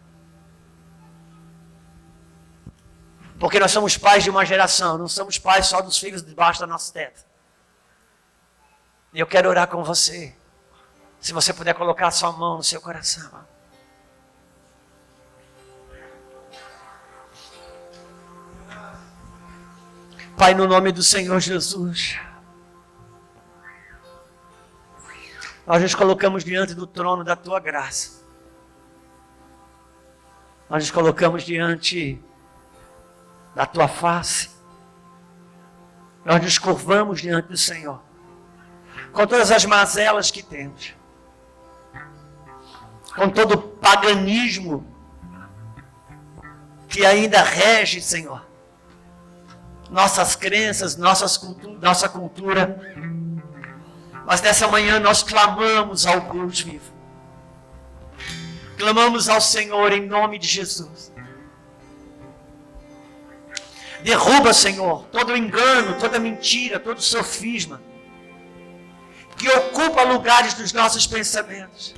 Porque nós somos pais de uma geração, não somos pais só dos filhos debaixo da nossa teta. E eu quero orar com você. Se você puder colocar a sua mão no seu coração. Pai, no nome do Senhor Jesus, nós nos colocamos diante do trono da Tua graça. Nós nos colocamos diante da Tua face. Nós nos curvamos diante do Senhor, com todas as mazelas que temos, com todo o paganismo que ainda rege, Senhor, nossas crenças, nossa cultura. Mas nessa manhã nós clamamos ao Deus vivo. Clamamos ao Senhor em nome de Jesus. Derruba, Senhor, todo engano, toda mentira, todo sofisma que ocupa lugares dos nossos pensamentos,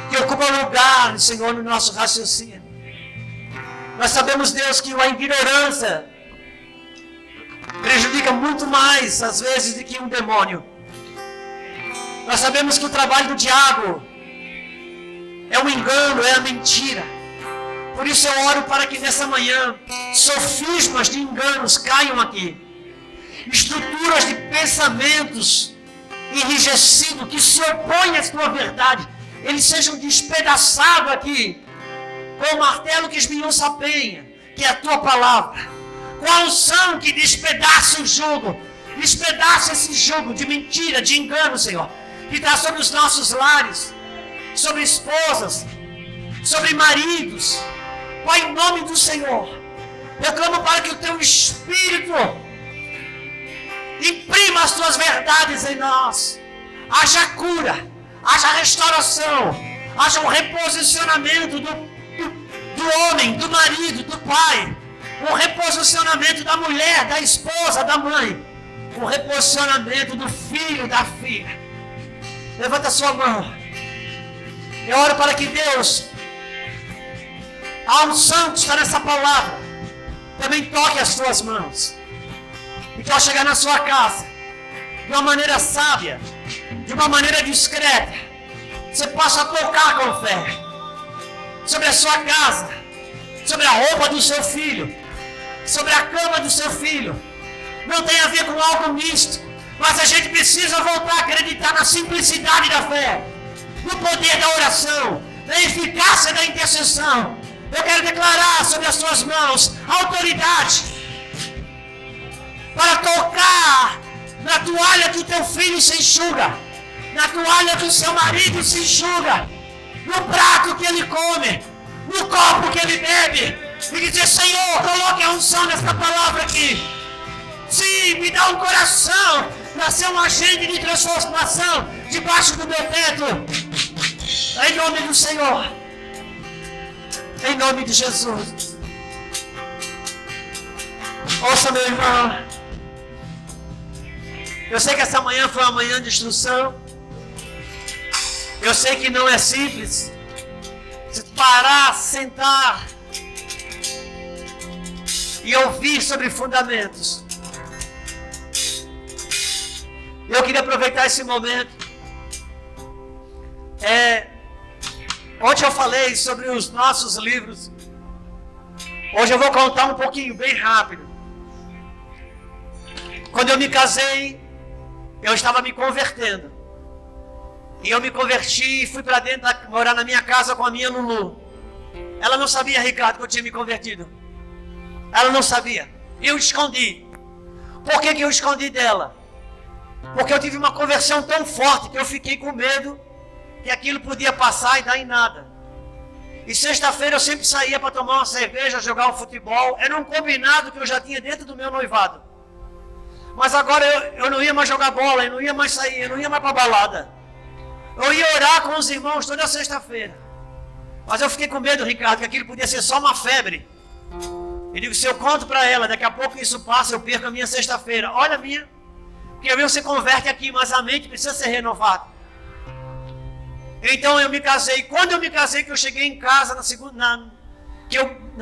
que ocupa lugar, Senhor, no nosso raciocínio. Nós sabemos, Deus, que a ignorância prejudica muito mais, às vezes, do que um demônio. Nós sabemos que o trabalho do diabo é um engano, é a mentira. Por isso eu oro para que nessa manhã sofismas de enganos caiam aqui. Estruturas de pensamentos enrijecidos que se opõem à tua verdade, eles sejam despedaçados aqui com o martelo que esmiuça a penha, que é a tua palavra. Com a unção que despedaça o jugo, despedaça esse jugo de mentira, de engano, Senhor, que está sobre os nossos lares, sobre esposas, sobre maridos. Pai, em nome do Senhor, eu clamo para que o teu Espírito imprima as tuas verdades em nós. Haja cura, haja restauração, haja um reposicionamento do homem, do marido, do pai, um reposicionamento da mulher, da esposa, da mãe, um reposicionamento do filho, da filha. Levanta a sua mão. Eu oro para que Deus, a unção que está nessa palavra, também toque as tuas mãos. E que ao chegar na sua casa, de uma maneira sábia, de uma maneira discreta, você possa tocar com fé sobre a sua casa, sobre a roupa do seu filho, sobre a cama do seu filho. Não tem a ver com algo místico, mas a gente precisa voltar a acreditar na simplicidade da fé, no poder da oração, na eficácia da intercessão. Eu quero declarar sobre as suas mãos autoridade para tocar na toalha que o teu filho se enxuga, na toalha que o seu marido se enxuga, no prato que ele come, no copo que ele bebe, e dizer: Senhor, coloque a unção nessa palavra aqui. Sim, me dá um coração para ser um agente de transformação debaixo do meu teto. Em nome do Senhor, em nome de Jesus. Ouça, meu irmão, eu sei que essa manhã foi uma manhã de instrução. Eu sei que não é simples se parar, sentar e ouvir sobre fundamentos. Eu queria aproveitar esse momento. Ontem eu falei sobre os nossos livros. Hoje eu vou contar um pouquinho, bem rápido. Quando eu me casei, eu estava me convertendo. E eu me converti e fui para dentro, morar na minha casa com a minha Lulu. Ela não sabia, Ricardo, que eu tinha me convertido. Ela não sabia. Eu escondi. Por que eu escondi dela? Porque eu tive uma conversão tão forte que eu fiquei com medo que aquilo podia passar e dar em nada. E sexta-feira eu sempre saía para tomar uma cerveja, jogar um futebol. Era um combinado que eu já tinha dentro do meu noivado. Mas agora eu não ia mais jogar bola, eu não ia mais sair, eu não ia mais para balada. Eu ia orar com os irmãos toda sexta-feira. Mas eu fiquei com medo, Ricardo, que aquilo podia ser só uma febre. Eu digo, se eu conto para ela, daqui a pouco isso passa, eu perco a minha sexta-feira. Olha a minha. Porque você converte aqui, mas a mente precisa ser renovada. Então eu me casei. Quando eu me casei, que eu cheguei em casa na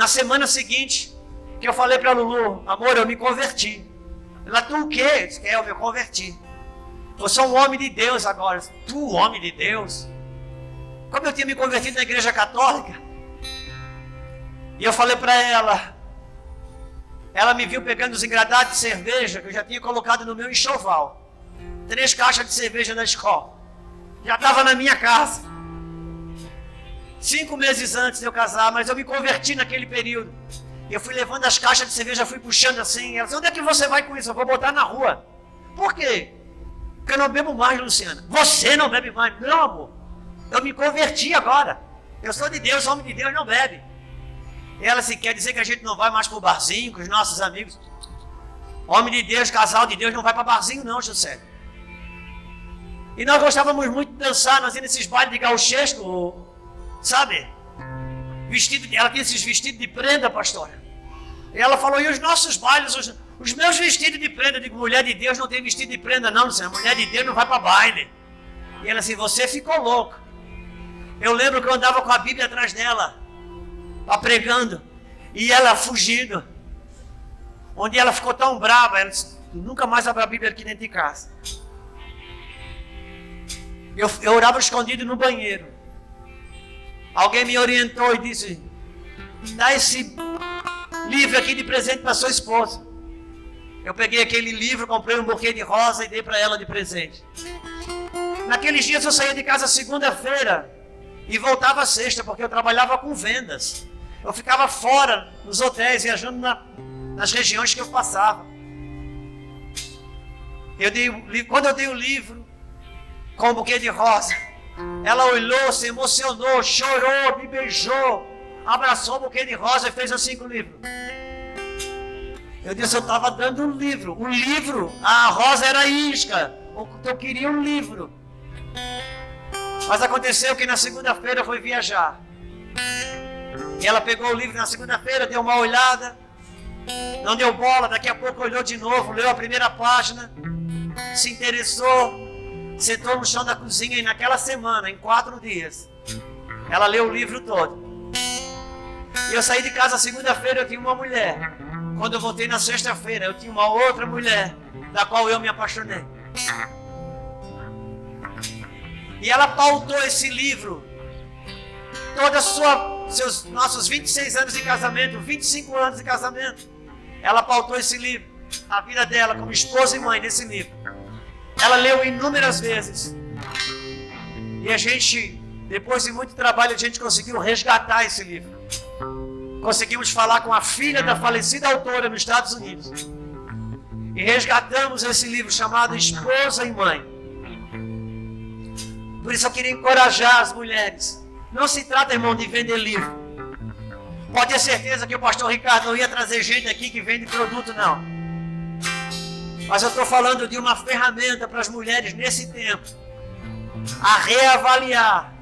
semana seguinte, que eu falei para a Lulu, amor, eu me converti. Ela, tu o quê? Eu disse, eu me converti. Eu sou um homem de Deus agora. Tu, homem de Deus? Como eu tinha me convertido na igreja católica. E eu falei para ela. Ela me viu pegando os engradados de cerveja que eu já tinha colocado no meu enxoval. 3 caixas de cerveja na escola. Já estava na minha casa. 5 meses antes de eu casar, mas eu me converti naquele período. Eu fui levando as caixas de cerveja, fui puxando assim. Ela disse, onde é que você vai com isso? Eu vou botar na rua. Por quê? Porque eu não bebo mais, Luciana. Você não bebe mais? Não, amor. Eu me converti agora. Eu sou de Deus, homem de Deus não bebe. E ela assim, quer dizer que a gente não vai mais pro barzinho com os nossos amigos? Homem de Deus, casal de Deus, não vai para barzinho não, José. E nós gostávamos muito de dançar, nós íamos nesses bailes de gauchesco, sabe? Ela tinha esses vestidos de prenda, pastora. E ela falou, e os nossos bailes, os meus vestidos de prenda? Eu digo, mulher de Deus não tem vestido de prenda não, Luciana. Mulher de Deus não vai para baile. E ela assim, você ficou louco. Eu lembro que eu andava com a Bíblia atrás dela, pregando, e ela fugindo. Onde ela ficou tão brava, ela disse, nunca mais abra a Bíblia aqui dentro de casa. Eu orava escondido no banheiro. Alguém me orientou e disse, dá esse livro aqui de presente para sua esposa. Eu peguei aquele livro, comprei um buquê de rosa e dei para ela de presente. Naqueles dias eu saía de casa segunda-feira e voltava sexta, porque eu trabalhava com vendas. Eu ficava fora, nos hotéis, viajando nas regiões que eu passava. Quando eu dei o livro, com um buquê de rosa, ela olhou, se emocionou, chorou, me beijou, abraçou o buquê de rosa e fez assim com o livro. Eu disse, eu estava dando um livro. O livro, a rosa era isca. Eu queria um livro. Mas aconteceu que na segunda-feira eu fui viajar. E ela pegou o livro na segunda-feira, deu uma olhada, não deu bola, daqui a pouco olhou de novo, leu a primeira página, se interessou, sentou no chão da cozinha e naquela semana, em 4 dias, ela leu o livro todo. E eu saí de casa segunda-feira, eu tinha uma mulher. Quando eu voltei na sexta-feira, eu tinha uma outra mulher, da qual eu me apaixonei. E ela pautou esse livro, nossos 26 anos de casamento, 25 anos de casamento. Ela pautou esse livro, a vida dela como esposa e mãe nesse livro. Ela leu inúmeras vezes. E a gente, depois de muito trabalho, a gente conseguiu resgatar esse livro. Conseguimos falar com a filha da falecida autora nos Estados Unidos. E resgatamos esse livro chamado Esposa e Mãe. Por isso eu queria encorajar as mulheres. Não se trata, irmão, de vender livro. Pode ter certeza que o pastor Ricardo não ia trazer gente aqui que vende produto, não. Mas eu estou falando de uma ferramenta para as mulheres nesse tempo. A reavaliar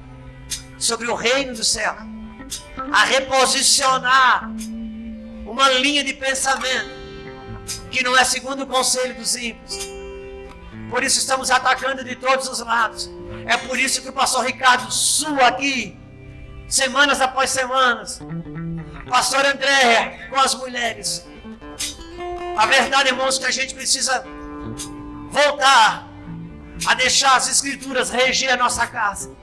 sobre o reino do céu. A reposicionar uma linha de pensamento que não é segundo o conselho dos ímpios. Por isso estamos atacando de todos os lados. É por isso que o pastor Ricardo sua aqui, semanas após semanas. Pastor André, com as mulheres. A verdade, irmãos, que a gente precisa voltar a deixar as escrituras reger a nossa casa.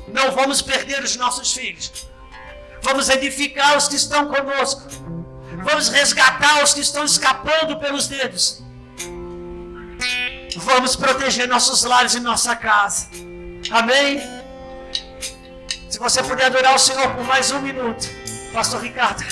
Não vamos perder os nossos filhos. Vamos edificar os que estão conosco. Vamos resgatar os que estão escapando pelos dedos. Vamos proteger nossos lares e nossa casa. Amém? Se você puder adorar o Senhor por mais 1 minuto. Pastor Ricardo.